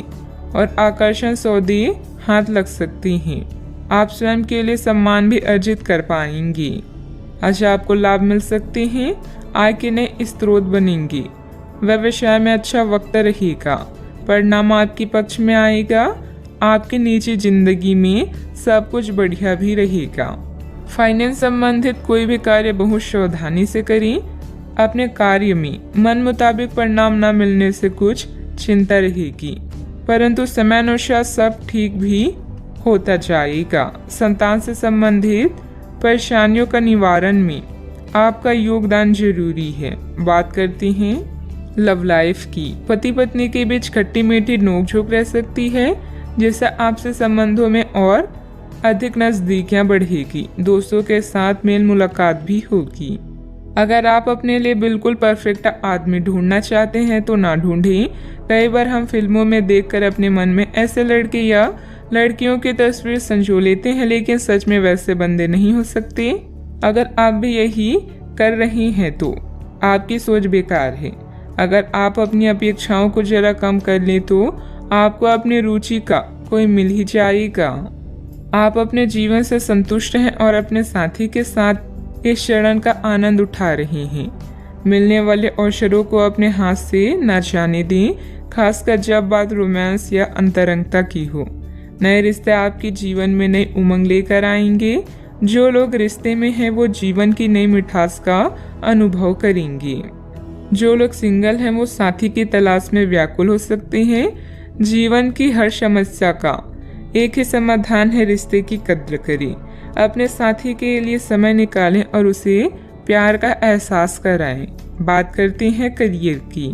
S1: और आकर्षण सौदे हाथ लग सकती हैं। आप स्वयं के लिए सम्मान भी अर्जित कर पाएंगे। आज आपको लाभ मिल सकते हैं। आय के नए स्रोत बनेंगे। व्यवसाय में अच्छा वक्त रहेगा। परिणाम आपके पक्ष में आएगा। आपकी निजी जिंदगी में सब कुछ बढ़िया भी रहेगा। फाइनेंस संबंधित कोई भी कार्य बहुत सावधानी से करें। अपने कार्य में मन मुताबिक परिणाम न मिलने से कुछ चिंता रहेगी, परंतु समयानुसार सब ठीक भी होता जाएगा। संतान से संबंधित परेशानियों का निवारण में आपका योगदान जरूरी है। बात करते हैं लव लाइफ की। पति पत्नी के बीच खट्टी मीठी नोकझोंक रह सकती है, जिससे आपसे संबंधों में और अधिक नजदीकियां बढ़ेगी। दोस्तों के साथ मेल मुलाकात भी होगी। अगर आप अपने लिए बिल्कुल परफेक्ट आदमी ढूंढना चाहते हैं तो ना ढूंढें। कई बार हम फिल्मों में देखकर अपने मन में ऐसे लड़के या लड़कियों की तस्वीर संजो लेते हैं, लेकिन सच में वैसे बंदे नहीं हो सकते। अगर आप भी यही कर रही हैं तो आपकी सोच बेकार है। अगर आप अपनी अपेक्षाओं को जरा कम कर लें तो आपको अपनी रुचि का कोई मिल ही जाएगा। आप अपने जीवन से संतुष्ट हैं और अपने साथी के साथ इस क्षण का आनंद उठा रहे हैं। मिलने वाले अवसरों को अपने हाथ से न जाने दें, खासकर जब बात रोमांस या अंतरंगता की हो। नए रिश्ते आपके जीवन में नई उमंग लेकर आएंगे। जो लोग रिश्ते में हैं वो जीवन की नई मिठास का अनुभव करेंगे। जो लोग सिंगल हैं वो साथी की तलाश में व्याकुल हो सकते हैं। जीवन की हर समस्या का एक ही समाधान है, रिश्ते की कद्र करें। अपने साथी के लिए समय निकालें और उसे प्यार का एहसास कराएं। बात करते हैं करियर की।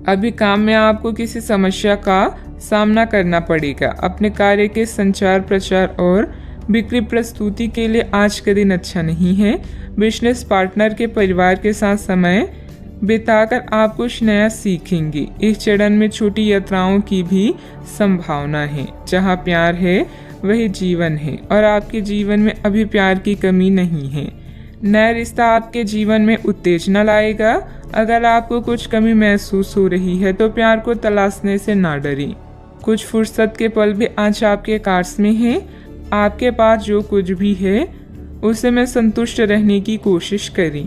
S1: अभी काम में आपको किसी समस्या का सामना करना पड़ेगा। अपने कार्य के संचार, प्रचार और बिक्री प्रस्तुति के लिए आज का दिन अच्छा नहीं है। बिजनेस पार्टनर के परिवार के साथ समय बिताकर आप कुछ नया सीखेंगे। इस चरण में छोटी यात्राओं की भी संभावना है। जहाँ प्यार है वही जीवन है और आपके जीवन में अभी प्यार की कमी नहीं है। नया रिश्ता आपके जीवन में उत्तेजना लाएगा। अगर आपको कुछ कमी महसूस हो रही है तो प्यार को तलाशने से ना डरें। कुछ फुर्सत के पल भी आज आपके कार्ड्स में हैं। आपके पास जो कुछ भी है उसे में संतुष्ट रहने की कोशिश करें।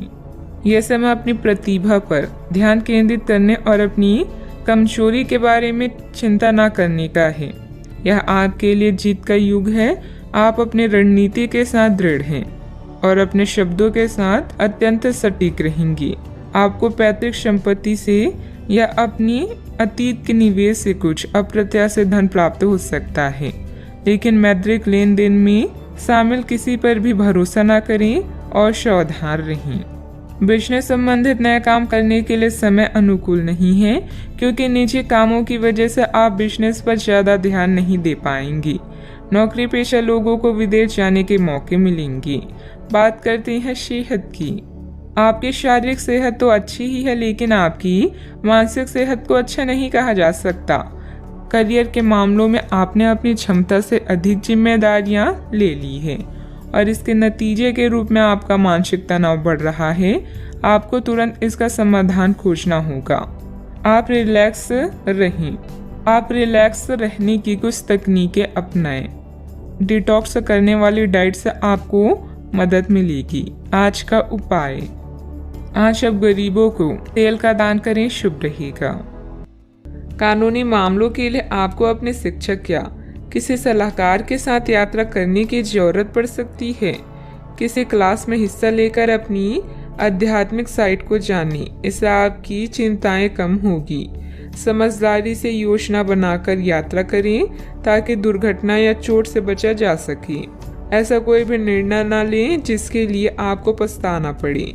S1: यह समय अपनी प्रतिभा पर ध्यान केंद्रित करने और अपनी कमजोरी के बारे में चिंता न करने का है। यह आपके लिए जीत का युग है। आप अपनी रणनीति के साथ दृढ़ हैं और अपने शब्दों के साथ अत्यंत सटीक रहेंगे। आपको पैतृक संपत्ति से या अपनी अतीत के निवेश से कुछ अप्रत्याशित धन प्राप्त हो सकता है, लेकिन मौद्रिक लेन देन में शामिल किसी पर भी भरोसा न करें और सावधान रहें। बिजनेस संबंधित नया काम करने के लिए समय अनुकूल नहीं है, क्योंकि निजी कामों की वजह से आप बिजनेस पर ज्यादा ध्यान नहीं दे पाएंगे। नौकरी पेशा लोगों को विदेश जाने के मौके मिलेंगे। बात करते हैं सेहत की। आपकी शारीरिक सेहत तो अच्छी ही है, लेकिन आपकी मानसिक सेहत को अच्छा नहीं कहा जा सकता। करियर के मामलों में आपने अपनी क्षमता से अधिक जिम्मेदारियां ले ली है और इसके नतीजे के रूप में आपका मानसिक तनाव बढ़ रहा है। आपको तुरंत इसका समाधान खोजना होगा। आप रिलैक्स रहें। आप रिलैक्स रहने की कुछ तकनीकें अपनाएं। डिटॉक्स करने वाली डाइट से आपको मदद मिलेगी। आज का उपाय, आज अब गरीबों को तेल का दान करें, शुभ रहेगा। कानूनी मामलों के लिए आपको अपने शिक्षक या किसी सलाहकार के साथ यात्रा करने की जरूरत पड़ सकती है। किसी क्लास में हिस्सा लेकर अपनी आध्यात्मिक साइट को जानें, इससे आपकी चिंताएं कम होगी। समझदारी से योजना बनाकर यात्रा करें ताकि दुर्घटना या चोट से बचा जा सके। ऐसा कोई भी निर्णय न लें जिसके लिए आपको पछताना पड़े,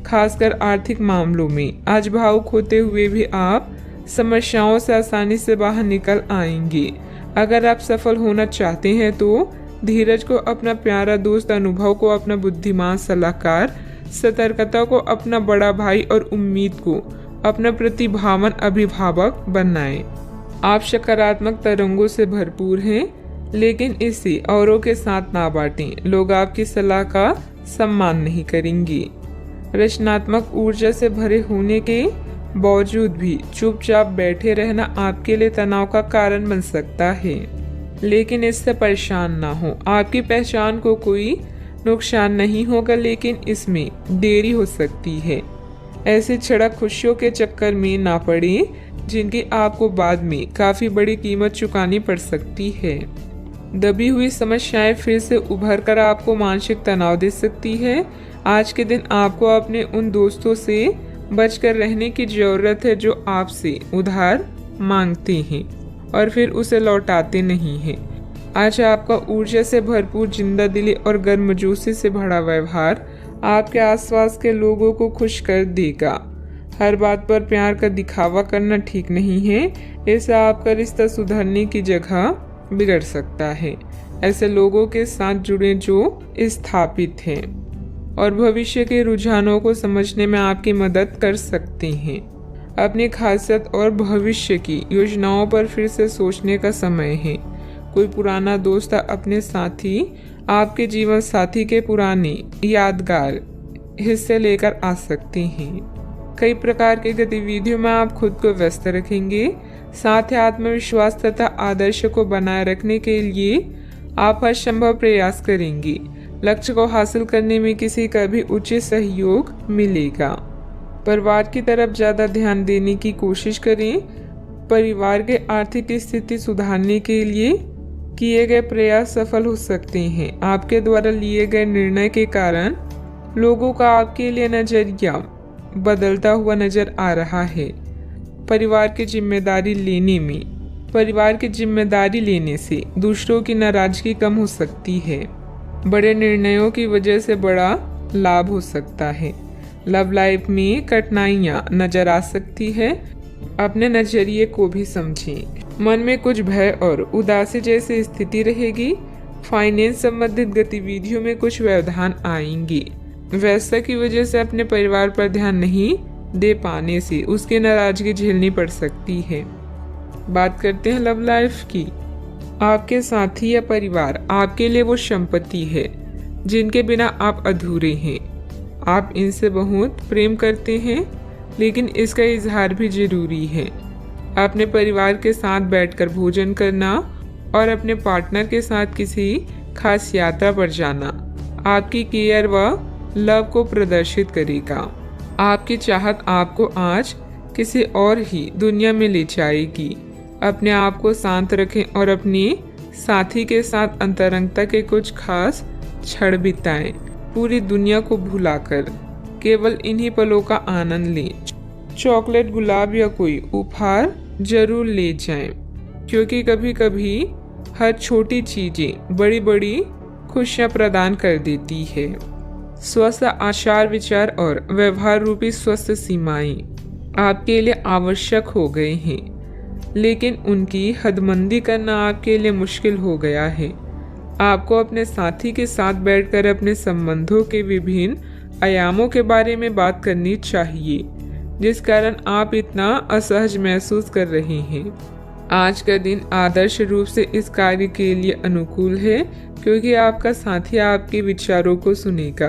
S1: खासकर आर्थिक मामलों में। आज भावुक होते हुए भी आप समस्याओं से आसानी से बाहर निकल आएंगे। अगर आप सफल होना चाहते हैं तो धीरज को अपना प्यारा दोस्त, अनुभव को अपना बुद्धिमान सलाहकार, सतर्कता को अपना बड़ा भाई और उम्मीद को अपना प्रतिभावान अभिभावक बनाएं। आप सकारात्मक तरंगों से भरपूर हैं, लेकिन इसे औरों के साथ ना बांटें। लोग आपकी सलाह का सम्मान नहीं करेंगे। रचनात्मक ऊर्जा से भरे होने के बावजूद भी चुपचाप बैठे रहना आपके लिए तनाव का कारण बन सकता है, लेकिन इससे परेशान ना हो। आपकी पहचान को कोई नुकसान नहीं होगा, लेकिन इसमें देरी हो सकती है। ऐसी छड़क खुशियों के चक्कर में ना पड़े जिनकी आपको बाद में काफी बड़ी कीमत चुकानी पड़ सकती है। दबी हुई समस्याएं फिर से उभर कर आपको मानसिक तनाव दे सकती है। आज के दिन आपको अपने उन दोस्तों से बचकर रहने की जरूरत है जो आपसे उधार मांगते हैं और फिर उसे लौटाते नहीं हैं। आज आपका ऊर्जा से भरपूर, जिंदा दिली और गर्मजोशी से भरा व्यवहार आपके आसपास के लोगों को खुश कर देगा। हर बात पर प्यार का दिखावा करना ठीक नहीं है। इससे आपका रिश्ता सुधरने की जगह बिगड़ सकता है। ऐसे लोगों के साथ जुड़े जो स्थापित हैं और भविष्य के रुझानों को समझने में आपकी मदद कर सकते हैं। अपनी खासियत और भविष्य की योजनाओं पर फिर से सोचने का समय है। कोई पुराना दोस्त अपने साथी आपके जीवन साथी के पुराने यादगार हिस्से लेकर आ सकते हैं। कई प्रकार की गतिविधियों में आप खुद को व्यस्त रखेंगे। साथ ही आत्मविश्वास तथा आदर्श को बनाए रखने के लिए आप हर संभव प्रयास करेंगे। लक्ष्य को हासिल करने में किसी का भी उचित सहयोग मिलेगा। परिवार की तरफ ज़्यादा ध्यान देने की कोशिश करें। परिवार के आर्थिक स्थिति सुधारने के लिए किए गए प्रयास सफल हो सकते हैं। आपके द्वारा लिए गए निर्णय के कारण लोगों का आपके लिए नजरिया बदलता हुआ नजर आ रहा है। परिवार की जिम्मेदारी लेने से दूसरों की नाराजगी कम हो सकती है। बड़े निर्णयों की वजह से बड़ा लाभ हो सकता है। लव लाइफ में कठिनाइयां नजर आ सकती है। अपने नजरिए को भी समझें। मन में कुछ भय और उदासी जैसी स्थिति रहेगी। फाइनेंस संबंधित गतिविधियों में कुछ व्यवधान आएंगे। व्यस्तता की वजह से अपने परिवार पर ध्यान नहीं दे पाने से उसकी नाराजगी झेलनी पड़ सकती है। बात करते हैं लव लाइफ की। आपके साथी या परिवार आपके लिए वो संपत्ति है जिनके बिना आप अधूरे हैं। आप इनसे बहुत प्रेम करते हैं, लेकिन इसका इजहार भी जरूरी है। अपने परिवार के साथ बैठकर भोजन करना और अपने पार्टनर के साथ किसी खास यात्रा पर जाना आपकी केयर व लव को प्रदर्शित करेगा। आपकी चाहत आपको आज किसी और ही दुनिया में ले जाएगी। अपने आप को शांत रखें और अपने साथी के साथ अंतरंगता के कुछ खास क्षण बिताएं। पूरी दुनिया को भुलाकर केवल इन्हीं पलों का आनंद लें। चॉकलेट, गुलाब या कोई उपहार जरूर ले जाएं, क्योंकि कभी कभी हर छोटी चीजें बड़ी बड़ी खुशियां प्रदान कर देती है। स्वस्थ आचार विचार और व्यवहार रूपी स्वस्थ सीमाएं आपके लिए आवश्यक हो गए हैं, लेकिन उनकी हदबंदी करना आपके लिए मुश्किल हो गया है। आपको अपने साथी के साथ बैठकर अपने संबंधों के विभिन्न आयामों के बारे में बात करनी चाहिए, जिस कारण आप इतना असहज महसूस कर रहे हैं। आज का दिन आदर्श रूप से इस कार्य के लिए अनुकूल है, क्योंकि आपका साथी आपके विचारों को सुनेगा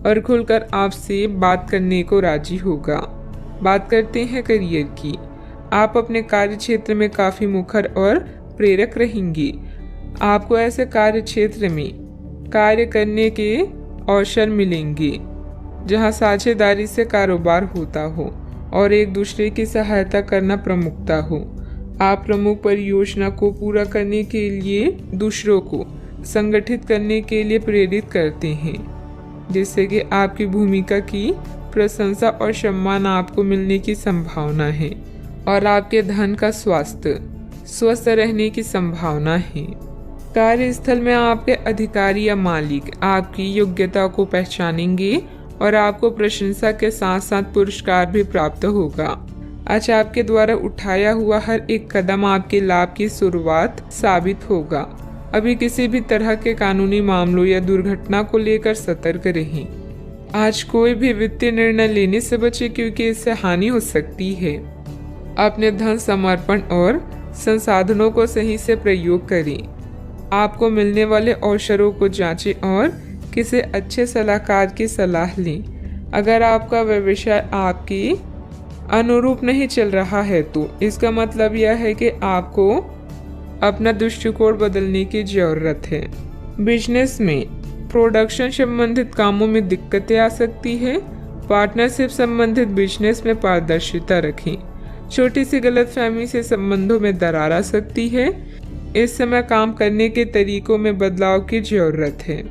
S1: और खुलकर आपसे बात करने को राजी होगा। बात करते हैं करियर की। आप अपने कार्य क्षेत्र में काफी मुखर और प्रेरक रहेंगे। आपको ऐसे कार्य क्षेत्र में कार्य करने के अवसर मिलेंगे जहां साझेदारी से कारोबार होता हो और एक दूसरे की सहायता करना प्रमुखता हो। आप प्रमुख परियोजना को पूरा करने के लिए दूसरों को संगठित करने के लिए प्रेरित करते हैं, जिससे कि आपकी भूमिका की प्रशंसा और सम्मान आपको मिलने की संभावना है और आपके धन का स्वास्थ्य स्वस्थ रहने की संभावना है। कार्यस्थल में आपके अधिकारी या मालिक आपकी योग्यता को पहचानेंगे और आपको प्रशंसा के साथ साथ पुरस्कार भी प्राप्त होगा। आज आपके द्वारा उठाया हुआ हर एक कदम आपके लाभ की शुरुआत साबित होगा। अभी किसी भी तरह के कानूनी मामलों या दुर्घटना को लेकर सतर्क रहें। आज कोई भी वित्तीय निर्णय लेने से बचे, क्योंकि इससे हानि हो सकती है। अपने धन समर्पण और संसाधनों को सही से प्रयोग करें। आपको मिलने वाले अवसरों को जांचें और किसी अच्छे सलाहकार की सलाह लें। अगर आपका व्यवसाय आपके अनुरूप नहीं चल रहा है तो इसका मतलब यह है कि आपको अपना दृष्टिकोण बदलने की जरूरत है। बिजनेस में प्रोडक्शन संबंधित कामों में दिक्कतें आ सकती है। पार्टनरशिप संबंधित बिजनेस में पारदर्शिता रखें। छोटी सी गलतफहमी से संबंधों में दरार आ सकती है। इस समय काम करने के तरीकों में बदलाव की जरूरत है।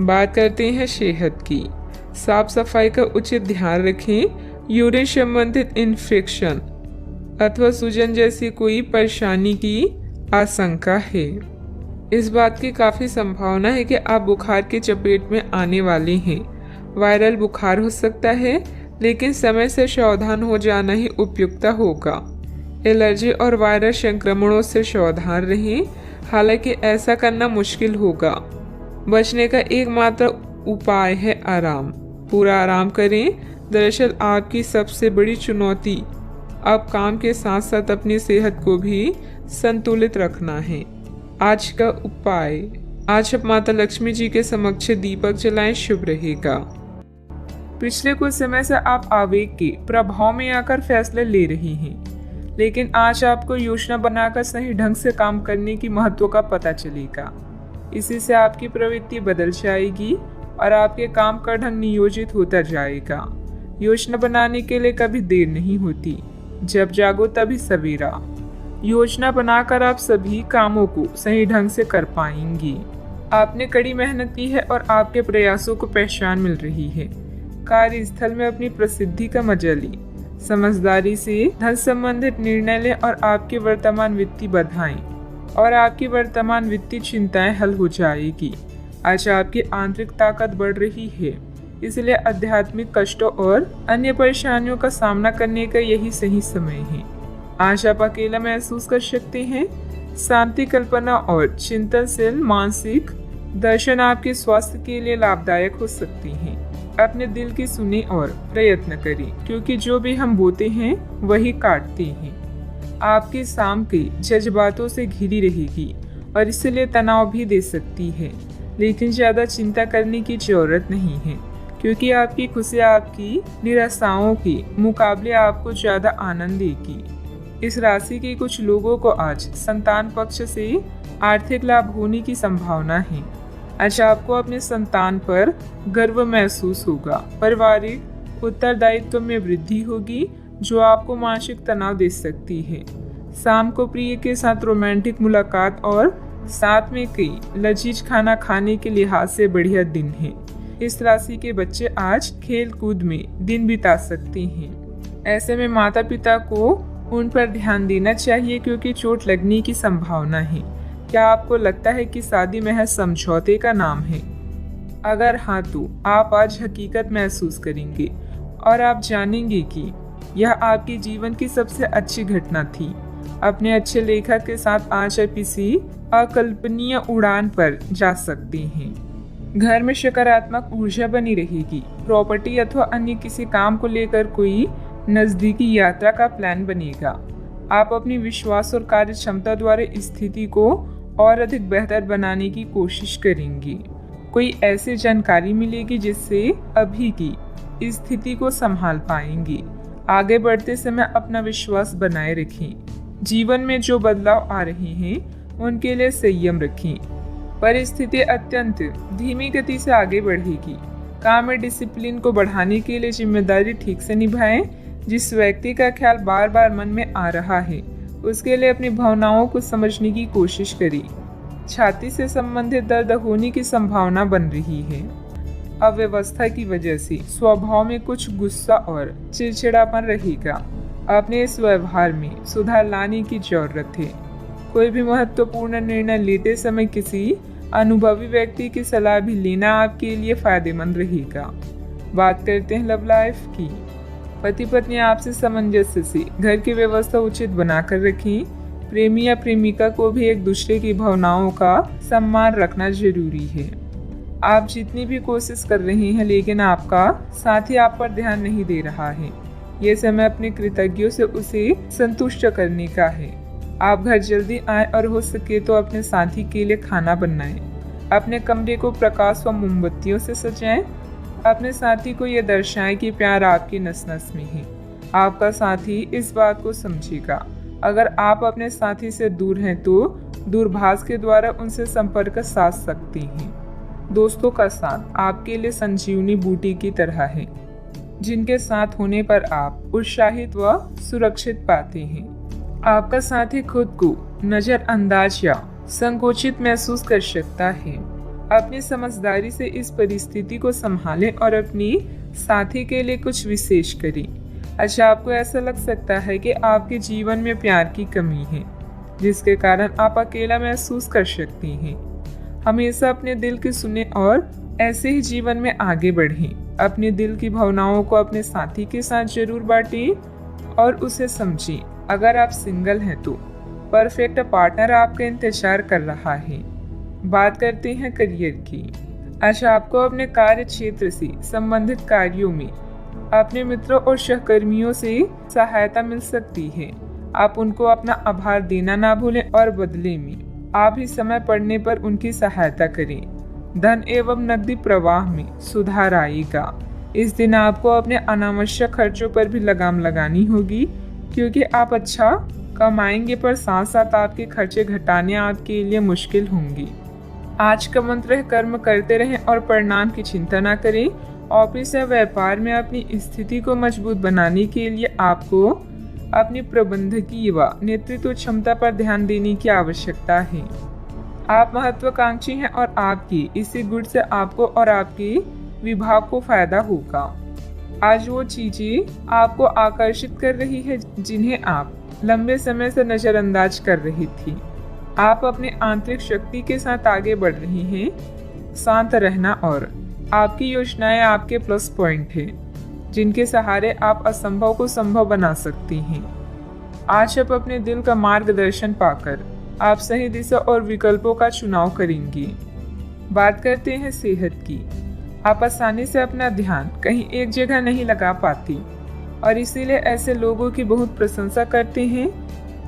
S1: बात करते हैं सेहत की। साफ सफाई का उचित ध्यान रखें। यूरिन संबंधित इन्फेक्शन अथवा सूजन जैसी कोई परेशानी की आशंका है। इस बात की काफी संभावना है कि आप बुखार की चपेट में आने वाले हैं। वायरल बुखार हो सकता है, लेकिन समय से सावधान हो जाना ही उपयुक्त होगा। एलर्जी और वायरस संक्रमणों से सावधान रहें, हालांकि ऐसा करना मुश्किल होगा। बचने का एकमात्र उपाय है आराम। पूरा आराम करें। दरअसल आपकी सबसे बड़ी चुनौती अब काम के साथ साथ अपनी सेहत को भी संतुलित रखना है। आज का उपाय, आज आप माता लक्ष्मी जी के समक्ष दीपक जलाएं, शुभ रहेगा। पिछले कुछ समय से आप आवेग के प्रभाव में आकर फैसले ले रही हैं, लेकिन आज आपको योजना बनाकर सही ढंग से काम करने की महत्व का पता चलेगा। इसी से आपकी प्रवृत्ति बदल जाएगी और आपके काम का ढंग नियोजित होता जाएगा। योजना बनाने के लिए कभी देर नहीं होती, जब जागो तभी सवेरा। योजना बनाकर आप सभी कामों को सही ढंग से कर पाएंगी। आपने कड़ी मेहनत की है और आपके प्रयासों को पहचान मिल रही है। कार्यस्थल में अपनी प्रसिद्धि का मजा ली, समझदारी से धन संबंधित निर्णय लें और आपकी वर्तमान वित्तीय चिंताएं हल हो जाएगी। आज आपकी आंतरिक ताकत बढ़ रही है, इसलिए आध्यात्मिक कष्टों और अन्य परेशानियों का सामना करने का यही सही समय है। आज आप अकेला महसूस कर सकते हैं। शांति, कल्पना और चिंतनशील मानसिक दर्शन आपके स्वास्थ्य के लिए लाभदायक हो सकती हैं। अपने दिल की सुने और प्रयत्न करें, क्योंकि जो भी हम बोते हैं वही काटते हैं। आपकी शाम के जज्बातों से घिरी रहेगी और इसलिए तनाव भी दे सकती है, लेकिन ज्यादा चिंता करने की जरूरत नहीं है, क्योंकि आपकी खुशी आपकी निराशाओं के मुकाबले आपको ज्यादा आनंद देगी। इस राशि के कुछ लोगों को आज संतान पक्ष से आर्थिक लाभ होने की संभावना है। आज आपको अपने संतान पर गर्व महसूस होगा। पारिवारिक उत्तरदायित्व में वृद्धि होगी, जो आपको मानसिक तनाव दे सकती है। शाम को प्रिय के साथ रोमांटिक मुलाकात और साथ में कई लजीज खाना खाने के लिहाज से बढ़िया दिन है। इस राशि के बच्चे आज खेल कूद में दिन बिता सकते हैं। ऐसे में माता पिता को उन पर ध्यान देना चाहिए, क्योंकि चोट लगने की संभावना है। क्या आपको लगता है कि शादी महज समझौते का नाम है? अगर हाँ, तो आप आज हकीकत महसूस करेंगे और आप जानेंगे कि यह आपके जीवन की सबसे अच्छी घटना थी। अपने अच्छे लेखक के साथ आज आप किसी अकल्पनीय उड़ान पर जा सकते हैं। घर में सकारात्मक ऊर्जा बनी रहेगी। प्रॉपर्टी अथवा अन्य किसी काम को लेकर कोई नजदीकी यात्रा का प्लान बनेगा। आप अपनी विश्वास और कार्य क्षमता द्वारा स्थिति को और अधिक बेहतर बनाने की कोशिश करेंगी। कोई ऐसी जानकारी मिलेगी जिससे अभी की स्थिति को संभाल पाएंगी। आगे बढ़ते समय अपना विश्वास बनाए रखें। जीवन में जो बदलाव आ रहे हैं उनके लिए संयम रखें। परिस्थिति अत्यंत धीमी गति से आगे बढ़ेगी। काम में डिसिप्लिन को बढ़ाने के लिए जिम्मेदारी ठीक से निभाएं। जिस व्यक्ति का ख्याल बार बार मन में आ रहा है, उसके लिए अपनी भावनाओं को समझने की कोशिश करें। छाती से संबंधित दर्द होने की संभावना बन रही है। अव्यवस्था की वजह से स्वभाव में कुछ गुस्सा और चिड़चिड़ापन रहेगा। अपने इस व्यवहार में सुधार लाने की जरूरत है। कोई भी महत्वपूर्ण निर्णय लेते समय किसी अनुभवी व्यक्ति की सलाह भी लेना आपके लिए फायदेमंद रहेगा। बात करते हैं लव लाइफ की। पति पत्नी आपसे सामंजस्य से घर की व्यवस्था उचित बनाकर रखें। प्रेमी या प्रेमिका को भी एक दूसरे की भावनाओं का सम्मान रखना जरूरी है। आप जितनी भी कोशिश कर रहे हैं, लेकिन आपका साथी आप पर ध्यान नहीं दे रहा है। ये समय अपने कृतज्ञों से उसे संतुष्ट करने का है। आप घर जल्दी आए और हो सके तो अपने साथी के लिए खाना बनाएं। अपने कमरे को प्रकाश व मोमबत्तियों से सजाएं। अपने साथी को यह दर्शाएं कि प्यार आपकी नस नस में है। आपका साथी इस बात को समझेगा। अगर आप अपने साथी से दूर हैं तो दूरभाष के द्वारा उनसे संपर्क साध सकते हैं। दोस्तों का साथ आपके लिए संजीवनी बूटी की तरह है, जिनके साथ होने पर आप उत्साहित व सुरक्षित पाते हैं। आपका साथी खुद को नजरअंदाज या संकोचित महसूस कर सकता है। अपनी समझदारी से इस परिस्थिति को संभालें और अपनी साथी के लिए कुछ विशेष करें। अच्छा, आपको ऐसा लग सकता है कि आपके जीवन में प्यार की कमी है, जिसके कारण आप अकेला महसूस कर सकते हैं। हमेशा अपने दिल की सुने और ऐसे ही जीवन में आगे बढ़ें। अपने दिल की भावनाओं को अपने साथी के साथ जरूर बांटें और उसे समझें। अगर आप सिंगल हैं तो परफेक्ट पार्टनर आपका इंतजार कर रहा है। बात करते हैं करियर की। अच्छा, आपको अपने कार्य क्षेत्र से संबंधित कार्यों में अपने मित्रों और सहकर्मियों से सहायता मिल सकती है। आप उनको अपना आभार देना ना भूलें और बदले में आप ही समय पड़ने पर उनकी सहायता करें। धन एवं नकदी प्रवाह में सुधार आएगा। इस दिन आपको अपने अनावश्यक खर्चों पर भी लगाम लगानी होगी, क्योंकि आप अच्छा कमाएंगे पर साथ साथ आपके खर्चे घटाने आपके लिए मुश्किल होंगी। आज का मंत्र है, कर्म करते रहें और परिणाम की चिंता ना करें। ऑफिस या व्यापार में अपनी स्थिति को मजबूत बनाने के लिए आपको अपनी प्रबंधकीय व नेतृत्व क्षमता पर ध्यान देने की आवश्यकता है। आप महत्वाकांक्षी हैं और आपकी इसी गुण से आपको और आपके विभाग को फायदा होगा। आज वो चीजें आपको आकर्षित कर रही है जिन्हें आप लंबे समय से नजरअंदाज कर रही थी। आप अपने आंतरिक शक्ति के साथ आगे बढ़ रही हैं। शांत रहना और आपकी योजनाएं आपके प्लस पॉइंट हैं, जिनके सहारे आप असंभव को संभव बना सकती हैं। आज आप अपने दिल का मार्गदर्शन पाकर आप सही दिशा और विकल्पों का चुनाव करेंगी। बात करते हैं सेहत की। आप आसानी से अपना ध्यान कहीं एक जगह नहीं लगा पाती और इसीलिए ऐसे लोगों की बहुत प्रशंसा करते हैं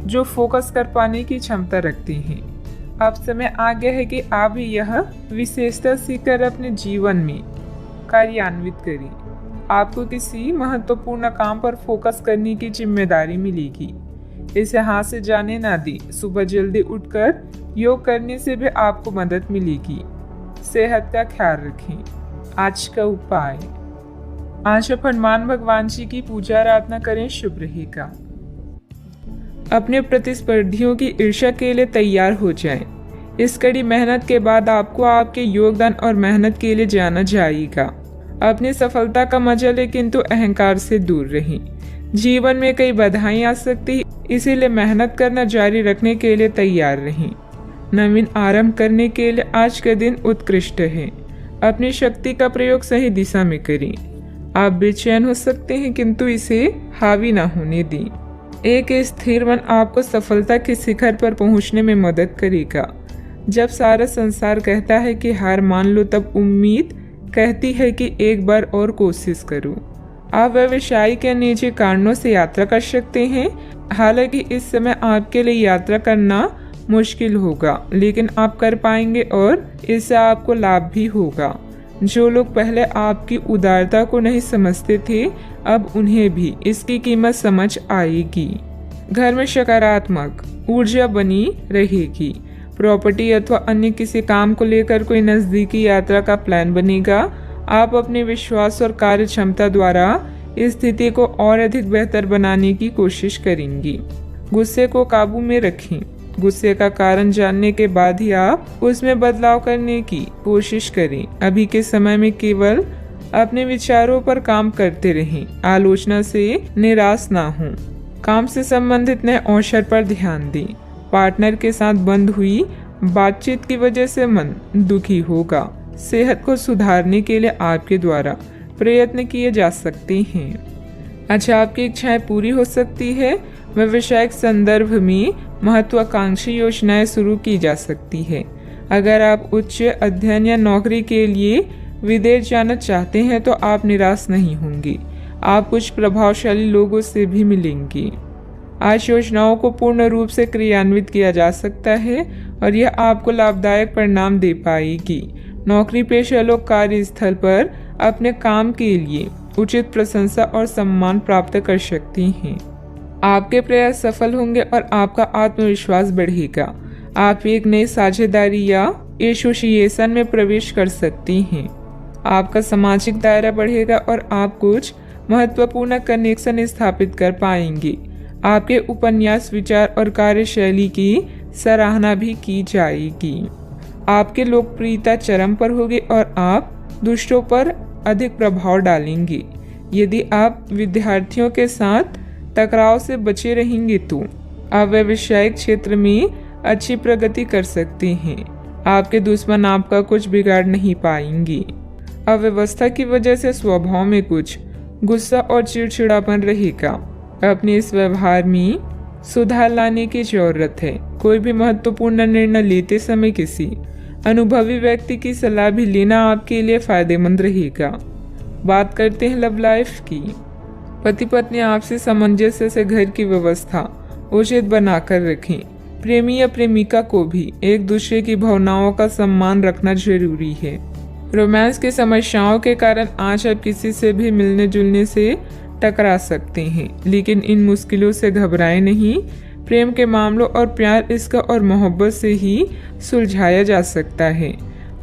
S1: जो फोकस कर पाने की क्षमता रखते हैं। अब समय आ गया है कि आप भी यह विशेषता सीखकर अपने जीवन में कार्यान्वित करें। आपको किसी महत्वपूर्ण काम पर फोकस करने की जिम्मेदारी मिलेगी। इसे हाथ से जाने ना दी। सुबह जल्दी उठकर योग करने से भी आपको मदद मिलेगी। सेहत का ख्याल रखें। आज का उपाय, आज आप हनुमान भगवान जी की पूजा आराधना करें, शुभ रहेगा। अपने प्रतिस्पर्धियों की ईर्ष्या के लिए तैयार हो जाएं। इस कड़ी मेहनत के बाद आपको आपके योगदान और मेहनत के लिए जाना जाएगा। अपनी सफलता का मजा ले, किंतु अहंकार से दूर रहें। जीवन में कई बाधाएं आ सकती है, इसीलिए मेहनत करना जारी रखने के लिए तैयार रहें। नवीन आरंभ करने के लिए आज का दिन उत्कृष्ट है। अपनी शक्ति का प्रयोग सही दिशा में करें। आप बेचैन हो सकते हैं, किंतु इसे हावी ना होने दें। एक स्थिर मन आपको सफलता के शिखर पर पहुंचने में मदद करेगा। जब सारा संसार कहता है कि हार मान लो, तब उम्मीद कहती है कि एक बार और कोशिश करो। आप व्यवसायिक या निजी कारणों से यात्रा कर सकते हैं। हालांकि इस समय आपके लिए यात्रा करना मुश्किल होगा, लेकिन आप कर पाएंगे और इससे आपको लाभ भी होगा। जो लोग पहले आपकी उदारता को नहीं समझते थे, अब उन्हें भी इसकी कीमत समझ आएगी। घर में सकारात्मक ऊर्जा बनी रहेगी। प्रॉपर्टी अथवा अन्य किसी काम को लेकर कोई नजदीकी यात्रा का प्लान बनेगा। आप अपने विश्वास और कार्य क्षमता द्वारा इस स्थिति को और अधिक बेहतर बनाने की कोशिश करेंगी। गुस्से को काबू में रखें। गुस्से का कारण जानने के बाद ही आप उसमें बदलाव करने की कोशिश करें। अभी के समय में केवल अपने विचारों पर काम करते रहें। आलोचना से निराश ना हों। काम से संबंधित नए अवसर पर ध्यान दें। पार्टनर के साथ बंद हुई बातचीत की वजह से मन दुखी होगा। सेहत को सुधारने के लिए आपके द्वारा प्रयत्न किए जा सकते हैं। अच्छा, आपकी इच्छाएं पूरी हो सकती है। व्यवसायिक संदर्भ में महत्वाकांक्षी योजनाएं शुरू की जा सकती है। अगर आप उच्च अध्ययन या नौकरी के लिए विदेश जाना चाहते हैं तो आप निराश नहीं होंगे। आप कुछ प्रभावशाली लोगों से भी मिलेंगे। आज योजनाओं को पूर्ण रूप से क्रियान्वित किया जा सकता है और यह आपको लाभदायक परिणाम दे पाएगी। नौकरी पेशा लोग कार्यस्थल पर अपने काम के लिए उचित प्रशंसा और सम्मान प्राप्त कर सकते हैं। आपके प्रयास सफल होंगे और आपका आत्मविश्वास बढ़ेगा। आप एक नई साझेदारी या एसोसिएशन में प्रवेश कर सकती हैं। आपका सामाजिक दायरा बढ़ेगा और आप कुछ महत्वपूर्ण कनेक्शन स्थापित कर पाएंगे। आपके उपन्यास, विचार और कार्यशैली की सराहना भी की जाएगी। आपकी लोकप्रियता चरम पर होगी और आप दूसरों पर अधिक प्रभाव डालेंगे। यदि आप विद्यार्थियों के साथ टकराव से बचे रहेंगे तो आप व्यावसायिक क्षेत्र में अच्छी प्रगति कर सकते हैं। आपके दुश्मन आपका कुछ बिगाड़ नहीं पाएंगे। अव्यवस्था की वजह से स्वभाव में कुछ गुस्सा और चिड़चिड़ापन रहेगा। अपने इस व्यवहार में सुधार लाने की जरूरत है। कोई भी महत्वपूर्ण निर्णय लेते समय किसी अनुभवी व्यक्ति की सलाह भी लेना आपके लिए फायदेमंद रहेगा। बात करते हैं लव लाइफ की। पति पत्नी आपसी सामंजस्य से घर की व्यवस्था उचित बनाकर रखें। प्रेमी या प्रेमिका को भी एक दूसरे की भावनाओं का सम्मान रखना जरूरी है। रोमांस की समस्याओं के कारण आज आप किसी से भी मिलने जुलने से टकरा सकते हैं, लेकिन इन मुश्किलों से घबराएं नहीं। प्रेम के मामलों और प्यार, इश्क और मोहब्बत से ही सुलझाया जा सकता है।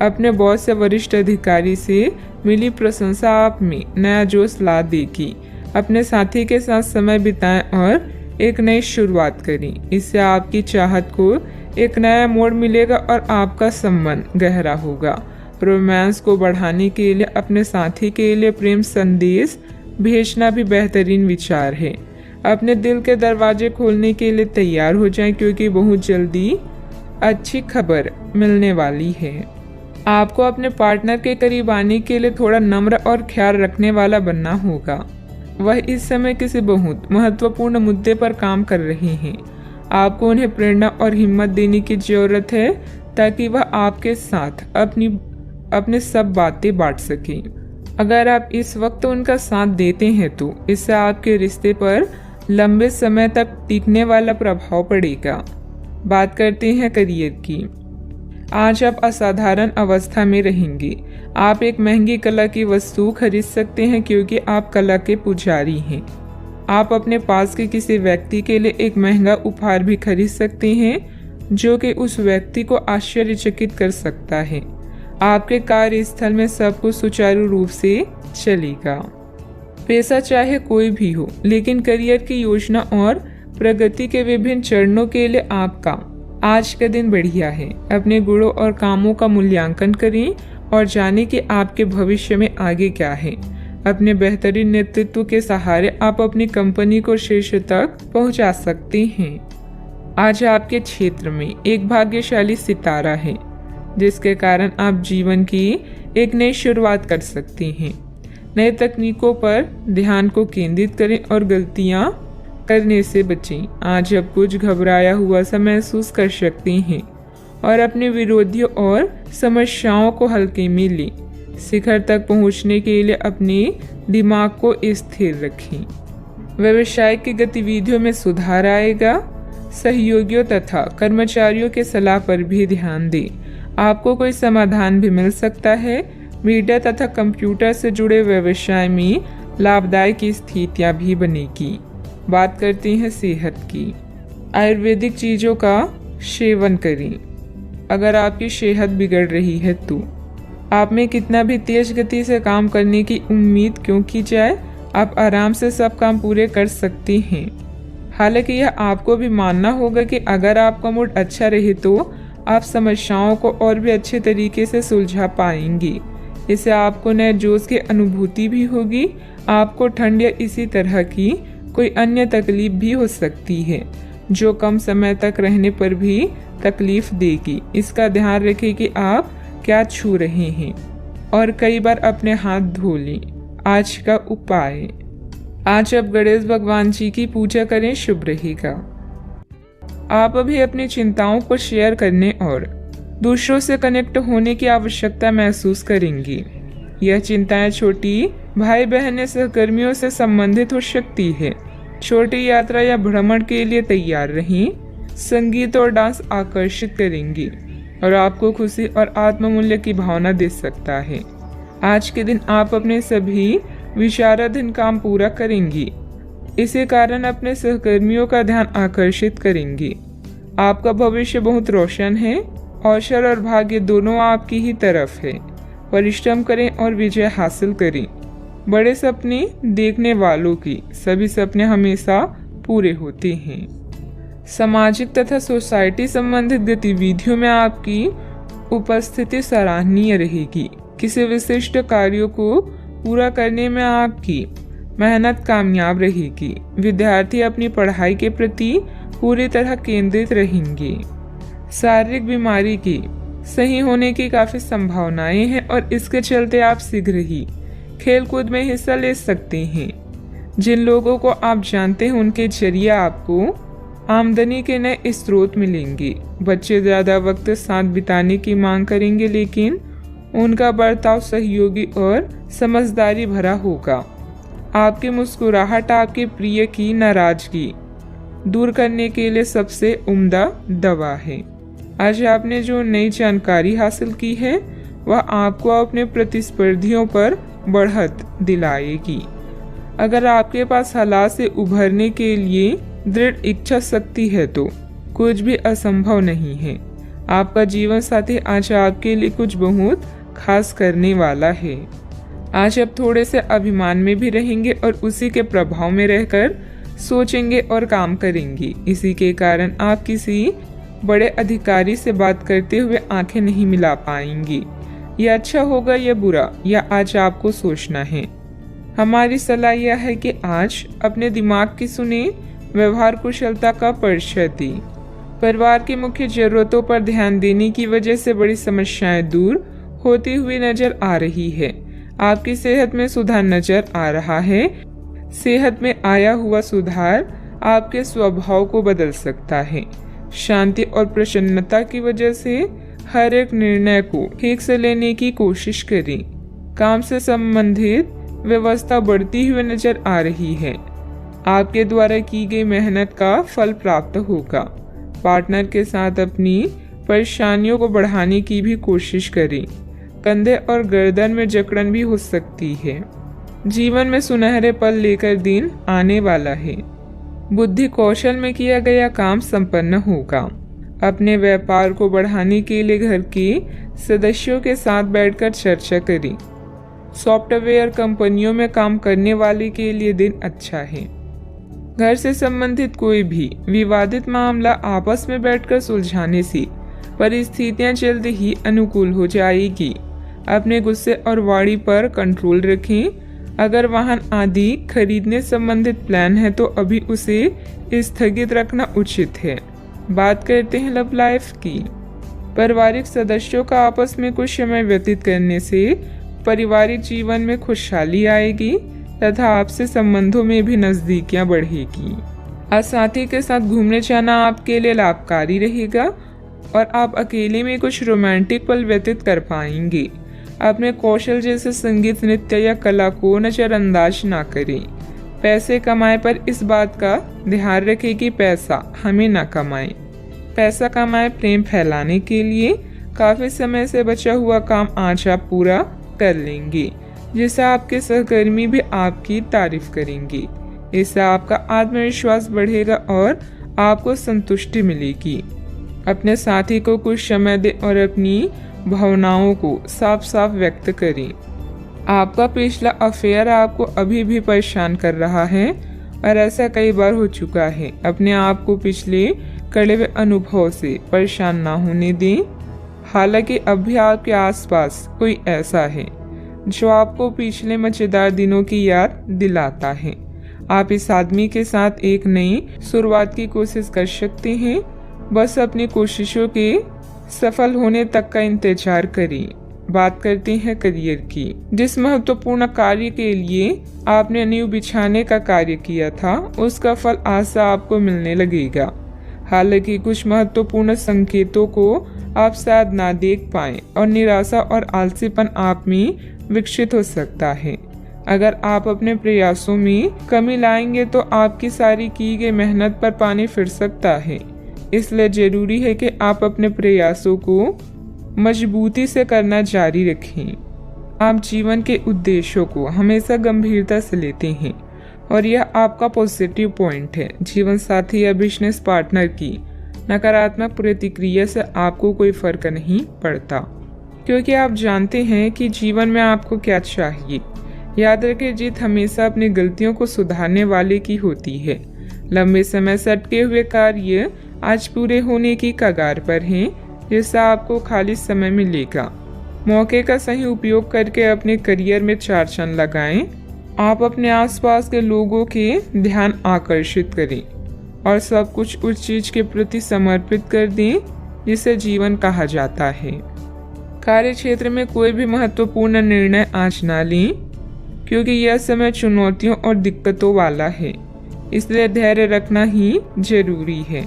S1: अपने बॉस या वरिष्ठ अधिकारी से मिली प्रशंसा आप में नया जोश ला देगी। अपने साथी के साथ समय बिताएं और एक नई शुरुआत करें। इससे आपकी चाहत को एक नया मोड़ मिलेगा और आपका संबंध गहरा होगा। रोमांस को बढ़ाने के लिए अपने साथी के लिए प्रेम संदेश भेजना भी बेहतरीन विचार है। अपने दिल के दरवाजे खोलने के लिए तैयार हो जाएं, क्योंकि बहुत जल्दी अच्छी खबर मिलने वाली है। आपको अपने पार्टनर के करीब आने के लिए थोड़ा नम्र और ख्याल रखने वाला बनना होगा। वह इस समय किसी बहुत महत्वपूर्ण मुद्दे पर काम कर रहे हैं। आपको उन्हें प्रेरणा और हिम्मत देने की जरूरत है, ताकि वह आपके साथ अपने सब बातें बांट सकें। अगर आप इस वक्त उनका साथ देते हैं तो इससे आपके रिश्ते पर लंबे समय तक टिकने वाला प्रभाव पड़ेगा। बात करते हैं करियर की। आज आप असाधारण अवस्था में रहेंगे। आप एक महंगी कला की वस्तु खरीद सकते हैं, क्योंकि आप कला के पुजारी हैं। आप अपने पास के किसी व्यक्ति के लिए एक महंगा उपहार भी खरीद सकते हैं, जो कि उस व्यक्ति को आश्चर्यचकित कर सकता है। आपके कार्यस्थल में सब कुछ सुचारू रूप से चलेगा। पेशा चाहे कोई भी हो, लेकिन करियर की योजना और प्रगति के विभिन्न चरणों के लिए आपका आज का दिन बढ़िया है। अपने गुणों और कामों का मूल्यांकन करें और जानें कि आपके भविष्य में आगे क्या है। अपने बेहतरीन नेतृत्व के सहारे आप अपनी कंपनी को शीर्ष तक पहुंचा सकते हैं। आज आपके क्षेत्र में एक भाग्यशाली सितारा है, जिसके कारण आप जीवन की एक नई शुरुआत कर सकते हैं। नए तकनीकों पर ध्यान को केंद्रित करें और गलतियां करने से बचें। आज आप कुछ घबराया हुआ सा महसूस कर सकते हैं और अपने विरोधियों और समस्याओं को हल्के में लें। शिखर तक पहुंचने के लिए अपने दिमाग को स्थिर रखें। व्यवसाय की गतिविधियों में सुधार आएगा। सहयोगियों तथा कर्मचारियों के सलाह पर भी ध्यान दें। आपको कोई समाधान भी मिल सकता है। मीडिया तथा कंप्यूटर से जुड़े व्यवसाय में लाभदायक स्थितियां भी बनेगी। बात करते हैं सेहत की। आयुर्वेदिक चीज़ों का सेवन करें। अगर आपकी सेहत बिगड़ रही है तो आप में कितना भी तेज गति से काम करने की उम्मीद क्यों की जाए, आप आराम से सब काम पूरे कर सकते हैं। हालांकि यह आपको भी मानना होगा कि अगर आपका मूड अच्छा रहे तो आप समस्याओं को और भी अच्छे तरीके से सुलझा पाएंगे। इससे आपको नए जोश की अनुभूति भी होगी। आपको ठंड या इसी तरह की कोई अन्य तकलीफ भी हो सकती है, जो कम समय तक रहने पर भी तकलीफ देगी। इसका ध्यान रखें कि आप क्या छू रहे हैं और कई बार अपने हाथ धो लें। आज का उपाय, आज आप गणेश भगवान जी की पूजा करें, शुभ रहेगा। आप अभी अपनी चिंताओं को शेयर करने और दूसरों से कनेक्ट होने की आवश्यकता महसूस करेंगी। यह चिंताएं छोटी भाई बहन या सहकर्मियों से संबंधित हो सकती है। छोटी यात्रा या भ्रमण के लिए तैयार रहें। संगीत और डांस आकर्षित करेंगी और आपको खुशी और आत्ममूल्य की भावना दे सकता है। आज के दिन आप अपने सभी विचाराधीन काम पूरा करेंगी। इसी कारण अपने सहकर्मियों का ध्यान आकर्षित करेंगी। आपका भविष्य बहुत रोशन है। अवसर और भाग्य दोनों आपकी ही तरफ है। परिश्रम करें और विजय हासिल करें। बड़े सपने देखने वालों की सभी सपने हमेशा पूरे होते हैं। सामाजिक तथा सोसाइटी संबंधित गतिविधियों में आपकी उपस्थिति सराहनीय रहेगी। किसी विशिष्ट कार्यों को पूरा करने में आपकी मेहनत कामयाब रहेगी। विद्यार्थी अपनी पढ़ाई के प्रति पूरी तरह केंद्रित रहेंगे। शारीरिक बीमारी की सही होने की काफी संभावनाएं हैं और इसके चलते आप शीघ्र ही खेलकूद में हिस्सा ले सकते हैं। जिन लोगों को आप जानते हैं उनके जरिए आपको आमदनी के नए स्रोत मिलेंगे। बच्चे ज्यादा वक्त साथ बिताने की मांग करेंगे, लेकिन उनका बर्ताव सहयोगी और समझदारी भरा होगा। आपकी मुस्कुराहट आपके प्रिय की नाराजगी दूर करने के लिए सबसे उम्दा दवा है। आज आपने जो नई जानकारी हासिल की है वह आपको अपने प्रतिस्पर्धियों पर बढ़त दिलाएगी। अगर आपके पास हालात से उभरने के लिए दृढ़ इच्छा शक्ति है तो कुछ भी असंभव नहीं है। आपका जीवन साथी आज आपके लिए कुछ बहुत खास करने वाला है। आज आप थोड़े से अभिमान में भी रहेंगे और उसी के प्रभाव में रहकर सोचेंगे और काम करेंगे। इसी के कारण आप किसी बड़े अधिकारी से बात करते हुए आंखें नहीं मिला पाएंगे। यह अच्छा होगा या बुरा, यह आज आपको सोचना है। हमारी सलाह यह है कि आज अपने दिमाग की सुने, व्यवहार कुशलता का परिचय दें। परिवार की मुख्य जरूरतों पर ध्यान देने की वजह से बड़ी समस्याएं दूर होती हुई नजर आ रही है। आपकी सेहत में सुधार नजर आ रहा है। सेहत में आया हुआ सुधार आपके स्वभाव को बदल सकता है। शांति और प्रसन्नता की वजह से हर एक निर्णय को ठीक से लेने की कोशिश करें। काम से संबंधित व्यवस्था बढ़ती हुई नजर आ रही है। आपके द्वारा की गई मेहनत का फल प्राप्त होगा। पार्टनर के साथ अपनी परेशानियों को बढ़ाने की भी कोशिश करें। कंधे और गर्दन में जकड़न भी हो सकती है। जीवन में सुनहरे पल लेकर दिन आने वाला है। बुद्धि कौशल में किया गया काम संपन्न होगा। अपने व्यापार को बढ़ाने के लिए घर के सदस्यों के साथ बैठकर चर्चा करें। सॉफ्टवेयर कंपनियों में काम करने वाले के लिए दिन अच्छा है। घर से संबंधित कोई भी विवादित मामला आपस में बैठकर सुलझाने से परिस्थितियां जल्द ही अनुकूल हो जाएगी। अपने गुस्से और वाणी पर कंट्रोल रखें। अगर वाहन आदि खरीदने संबंधित प्लान है तो अभी उसे स्थगित रखना उचित है। बात करते हैं लव लाइफ की। पारिवारिक सदस्यों का आपस में कुछ समय व्यतीत करने से पारिवारिक जीवन में खुशहाली आएगी तथा आपसे संबंधों में भी नजदीकियां बढ़ेगी। आज साथी के साथ घूमने जाना आपके लिए लाभकारी रहेगा और आप अकेले में कुछ रोमांटिक पल व्यतीत कर पाएंगे। अपने कौशल जैसे संगीत, नृत्य या कला को नजरअंदाज ना करें। पैसे कमाए पर इस बात का ध्यान रखें कि पैसा हमें ना कमाए। पैसा कमाए प्रेम फैलाने के लिए काफी समय से बचा हुआ काम आज आप पूरा कर लेंगे, जिससे आपके सहकर्मी भी आपकी तारीफ करेंगे। इससे आपका आत्मविश्वास बढ़ेगा और आपको संतुष्टि मिलेगी। अपने साथी को कुछ समय दें और अपनी भावनाओं को साफ साफ व्यक्त करें। आपका पिछला अफेयर आपको अभी भी परेशान कर रहा है और ऐसा कई बार हो चुका है। अपने आप को पिछले कड़े हुए अनुभव से परेशान ना होने दें। हालांकि अब भी आपके आसपास कोई ऐसा है जो आपको पिछले मजेदार दिनों की याद दिलाता है। आप इस आदमी के साथ एक नई शुरुआत की कोशिश कर सकते हैं। बस अपनी कोशिशों के सफल होने तक का इंतजार करें। बात करते हैं करियर की। जिस महत्वपूर्ण कार्य के लिए आपने नींव बिछाने का कार्य किया था, उसका फल आज से आपको मिलने लगेगा। हालांकि कुछ महत्वपूर्ण संकेतों को आप शायद ना देख पाएं और निराशा और आलसीपन आप में विकसित हो सकता है। अगर आप अपने प्रयासों में कमी लाएंगे तो आपकी सारी की गई मेहनत पर पानी फिर सकता है। इसलिए जरूरी है कि आप अपने प्रयासों को मजबूती से करना जारी रखें। आप जीवन के उद्देश्यों को हमेशा गंभीरता से लेते हैं और यह आपका पॉजिटिव पॉइंट है। जीवन साथी या बिजनेस पार्टनर की नकारात्मक प्रतिक्रिया से आपको कोई फर्क नहीं पड़ता, क्योंकि आप जानते हैं कि जीवन में आपको क्या चाहिए। याद रखें, जीत हमेशा अपनी गलतियों को सुधारने वाले की होती है। लंबे समय से अटके हुए कार्य आज पूरे होने की कगार पर हैं, जिससे आपको खाली समय मिलेगा। मौके का सही उपयोग करके अपने करियर में 4 चांद लगाएं। आप अपने आसपास के लोगों के ध्यान आकर्षित करें और सब कुछ उस चीज के प्रति समर्पित कर दें जिसे जीवन कहा जाता है। कार्य क्षेत्र में कोई भी महत्वपूर्ण निर्णय आज ना लें, क्योंकि यह समय चुनौतियों और दिक्कतों वाला है। इसलिए धैर्य रखना ही जरूरी है।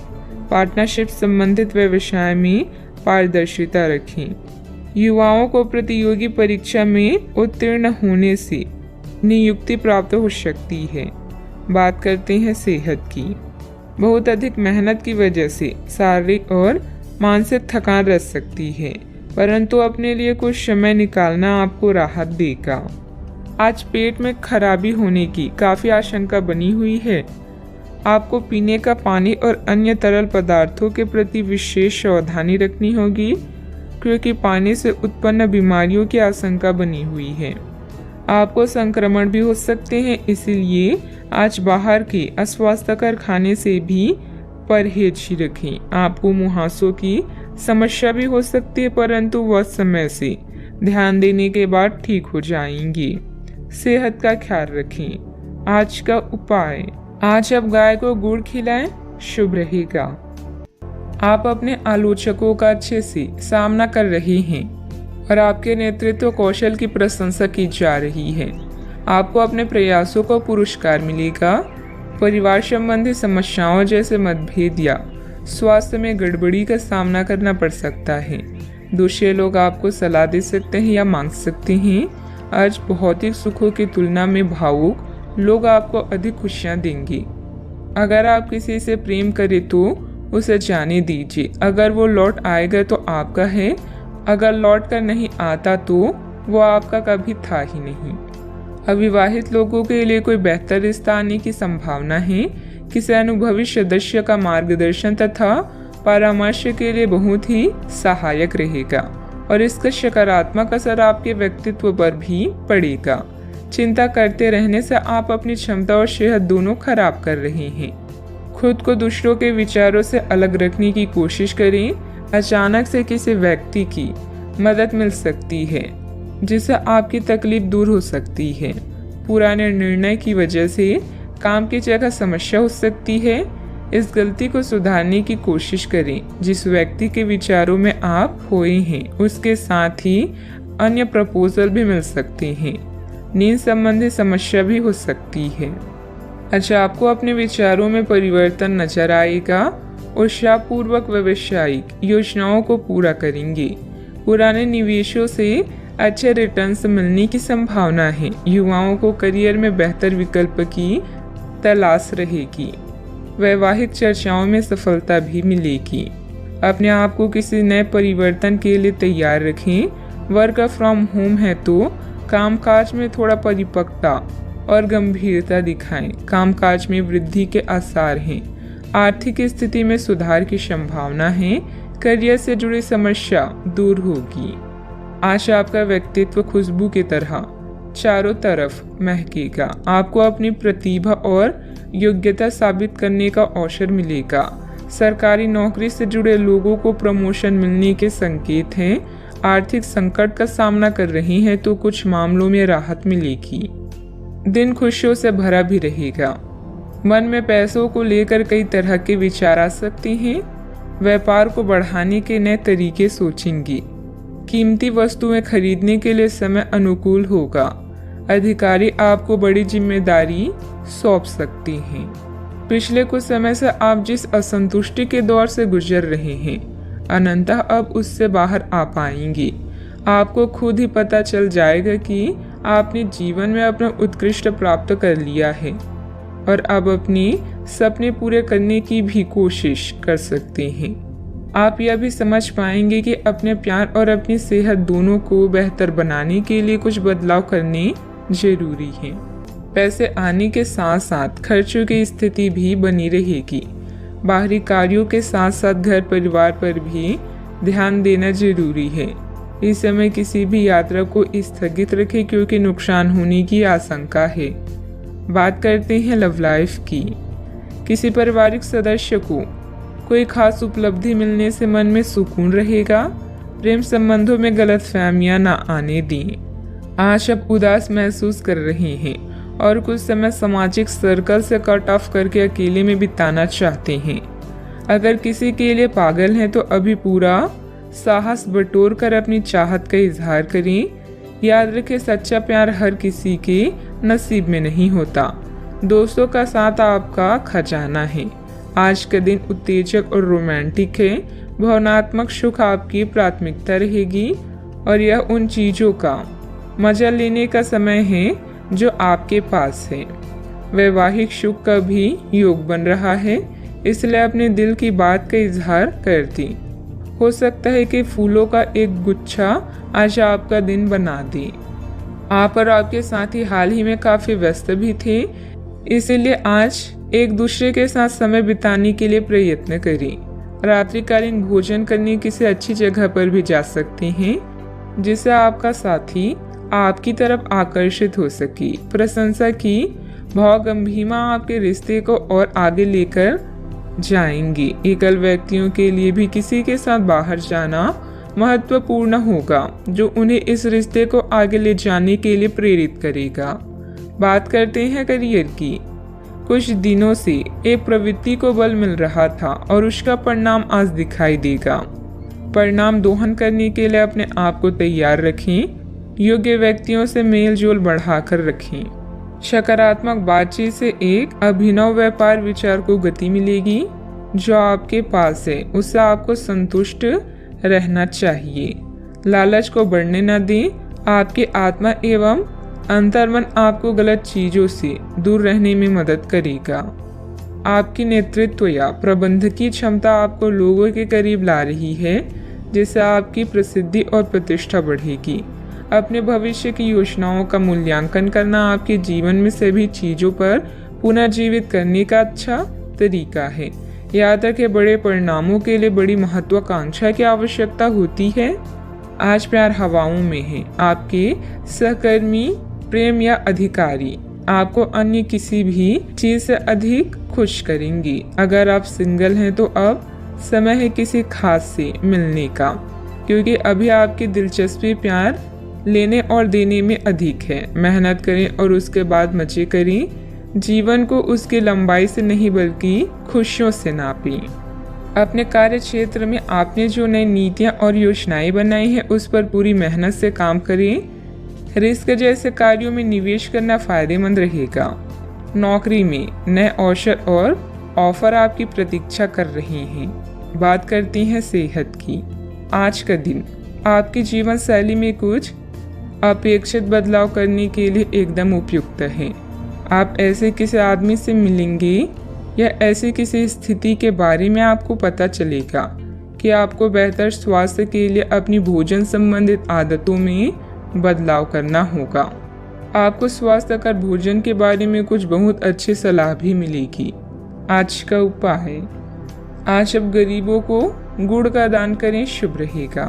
S1: पार्टनरशिप संबंधित व्यवसाय में पारदर्शिता रखें। युवाओं को प्रतियोगी परीक्षा में उत्तीर्ण होने से नियुक्ति प्राप्त हो सकती है। बात करते हैं सेहत की। बहुत अधिक मेहनत की वजह से शारीरिक और मानसिक थकान रह सकती है। परंतु अपने लिए कुछ समय निकालना आपको राहत देगा। आज पेट में खराबी होने की काफ़ी आशंका बनी हुई है। आपको पीने का पानी और अन्य तरल पदार्थों के प्रति विशेष सावधानी रखनी होगी, क्योंकि पानी से उत्पन्न बीमारियों की आशंका बनी हुई है। आपको संक्रमण भी हो सकते हैं, इसीलिए आज बाहर के अस्वास्थ्यकर खाने से भी परहेज ही रखें। आपको मुहासों की समस्या भी हो सकती है, परंतु वह समय से ध्यान देने के बाद ठीक हो जाएंगी। सेहत का ख्याल रखें। आज का उपाय, आज आप गाय को गुड़ खिलाएं, शुभ रहेगा। आप अपने आलोचकों का अच्छे से सामना कर रहे हैं और आपके नेतृत्व कौशल की प्रशंसा की जा रही है। आपको अपने प्रयासों को पुरस्कार मिलेगा। परिवार संबंधी समस्याओं जैसे मतभेद या स्वास्थ्य में गड़बड़ी का सामना करना पड़ सकता है। दूसरे लोग आपको सलाह दे सकते हैं या मांग सकते हैं। आज भौतिक सुखों की तुलना में भावुक लोग आपको अधिक खुशियां देंगे। अगर आप किसी से प्रेम करें तो उसे जाने दीजिए। अगर वो लौट आएगा तो आपका है, अगर लौट कर नहीं आता तो वो आपका कभी था ही नहीं। अविवाहित लोगों के लिए कोई बेहतर रिश्ता आने की संभावना है। किसी अनुभवी सदस्य का मार्गदर्शन तथा परामर्श के लिए बहुत ही सहायक रहेगा और इसका सकारात्मक असर आपके व्यक्तित्व पर भी पड़ेगा। चिंता करते रहने से आप अपनी क्षमता और सेहत दोनों खराब कर रहे हैं। खुद को दूसरों के विचारों से अलग रखने की कोशिश करें। अचानक से किसी व्यक्ति की मदद मिल सकती है जिससे आपकी तकलीफ दूर हो सकती है। पुराने निर्णय की वजह से काम की जगह समस्या हो सकती है। इस गलती को सुधारने की कोशिश करें। जिस व्यक्ति के विचारों में आप खोए हैं उसके साथ ही अन्य प्रपोजल भी मिल सकते हैं। नींद संबंधी समस्या भी हो सकती है। अच्छा, आपको अपने विचारों में परिवर्तन नजर आएगा। उत्साहपूर्वक व्यावसायिक योजनाओं को पूरा करेंगे। पुराने निवेशों से अच्छे रिटर्न्स मिलने की संभावना है। युवाओं को करियर में बेहतर विकल्प की तलाश रहेगी। वैवाहिक चर्चाओं में सफलता भी मिलेगी। अपने आप को किसी नए परिवर्तन के लिए तैयार रखें। वर्क फ्रॉम होम है तो कामकाज में थोड़ा परिपक्वता और गंभीरता दिखाएं। कामकाज में वृद्धि के आसार हैं। आर्थिक स्थिति में सुधार की संभावना है। करियर से जुड़ी समस्या दूर होगी। आज आपका व्यक्तित्व खुशबू की तरह चारों तरफ महकेगा। आपको अपनी प्रतिभा और योग्यता साबित करने का अवसर मिलेगा। सरकारी नौकरी से जुड़े लोगों को प्रमोशन मिलने के संकेत हैं। आर्थिक संकट का सामना कर रहे हैं तो कुछ मामलों में राहत मिलेगी। दिन खुशियों से भरा भी रहेगा। मन में पैसों को लेकर कई तरह के विचार आ सकते हैं। व्यापार को बढ़ाने के नए तरीके सोचेंगे। कीमती वस्तुएं खरीदने के लिए समय अनुकूल होगा। अधिकारी आपको बड़ी जिम्मेदारी सौंप सकते हैं। पिछले कुछ समय से आप जिस असंतुष्टि के दौर से गुजर रहे हैं, अनंतः अब उससे बाहर आ पाएंगे। आपको खुद ही पता चल जाएगा कि आपने जीवन में अपना उत्कृष्ट प्राप्त कर लिया है और अब अपने सपने पूरे करने की भी कोशिश कर सकते हैं। आप यह भी समझ पाएंगे कि अपने प्यार और अपनी सेहत दोनों को बेहतर बनाने के लिए कुछ बदलाव करने जरूरी है। पैसे आने के साथ साथ खर्चों की स्थिति भी बनी रहेगी। बाहरी कार्यों के साथ साथ घर परिवार पर भी ध्यान देना जरूरी है। इस समय किसी भी यात्रा को स्थगित रखें क्योंकि नुकसान होने की आशंका है। बात करते हैं लव लाइफ की। किसी पारिवारिक सदस्य को कोई खास उपलब्धि मिलने से मन में सुकून रहेगा। प्रेम संबंधों में गलतफहमियां ना आने दें। आज आप उदास महसूस कर रहे हैं और कुछ समय सामाजिक सर्कल से कट ऑफ करके अकेले में बिताना चाहते हैं। अगर किसी के लिए पागल हैं तो अभी पूरा साहस बटोर कर अपनी चाहत का इजहार करें। याद रखें, सच्चा प्यार हर किसी के नसीब में नहीं होता। दोस्तों का साथ आपका खजाना है। आज का दिन उत्तेजक और रोमांटिक है। भावनात्मक सुख आपकी प्राथमिकता रहेगी और यह उन चीजों का मजा लेने का समय है जो आपके पास है। वैवाहिक सुख का भी योग बन रहा है, इसलिए अपने दिल की बात का इजहार कर दी। हो सकता है कि फूलों का एक गुच्छा आज आपका दिन बना दे। आप और आपके साथी हाल ही में काफ़ी व्यस्त भी थे, इसीलिए आज एक दूसरे के साथ समय बिताने के लिए प्रयत्न करें। रात्रिकालीन भोजन करने किसी अच्छी जगह पर भी जा सकते हैं, जिससे आपका साथी आपकी तरफ आकर्षित हो सके। प्रशंसा की भावगंभीरमा आपके रिश्ते को और आगे लेकर जाएंगी। एकल व्यक्तियों के लिए भी किसी के साथ बाहर जाना महत्वपूर्ण होगा, जो उन्हें इस रिश्ते को आगे ले जाने के लिए प्रेरित करेगा। बात करते हैं करियर की। कुछ दिनों से एक प्रवृत्ति को बल मिल रहा था और उसका परिणाम आज दिखाई देगा। परिणाम दोहन करने के लिए अपने आप को तैयार रखें। योग्य व्यक्तियों से मेल जोल बढ़ाकर रखें। सकारात्मक बातचीत से एक अभिनव व्यापार विचार को गति मिलेगी। जो आपके पास है उससे आपको संतुष्ट रहना चाहिए। लालच को बढ़ने न दें। आपकी आत्मा एवं अंतर्मन आपको गलत चीजों से दूर रहने में मदद करेगा। आपकी नेतृत्व या प्रबंधकीय क्षमता आपको लोगों के करीब ला रही है, जिससे आपकी प्रसिद्धि और प्रतिष्ठा बढ़ेगी। अपने भविष्य की योजनाओं का मूल्यांकन करना आपके जीवन में सभी चीजों पर पुनर्जीवित करने का अच्छा तरीका है। याद रखें, बड़े परिणामों के लिए बड़ी महत्वाकांक्षा की आवश्यकता होती है। आज प्यार हवाओं में है। आपके सहकर्मी, प्रेम या अधिकारी आपको अन्य किसी भी चीज से अधिक खुश करेंगी। अगर आप सिंगल हैं तो अब समय है किसी खास से मिलने का, क्योंकि अभी आपकी दिलचस्पी प्यार लेने और देने में अधिक है। मेहनत करें और उसके बाद मजे करें। जीवन को उसकी लंबाई से नहीं बल्कि खुशियों से नापें। अपने कार्य क्षेत्र में आपने जो नई नीतियां और योजनाएं बनाई हैं उस पर पूरी मेहनत से काम करें। रिस्क जैसे कार्यों में निवेश करना फायदेमंद रहेगा। नौकरी में नए अवसर और ऑफर आपकी प्रतीक्षा कर रहे हैं। बात करती हैं सेहत की। आज का दिन आपकी जीवन शैली में कुछ अपेक्षित बदलाव करने के लिए एकदम उपयुक्त है। आप ऐसे किसी आदमी से मिलेंगे या ऐसी किसी स्थिति के बारे में आपको पता चलेगा कि आपको बेहतर स्वास्थ्य के लिए अपनी भोजन संबंधित आदतों में बदलाव करना होगा। आपको स्वास्थ्यकर भोजन के बारे में कुछ बहुत अच्छी सलाह भी मिलेगी। आज का उपाय, आज अब गरीबों को गुड़ का दान करें, शुभ रहेगा।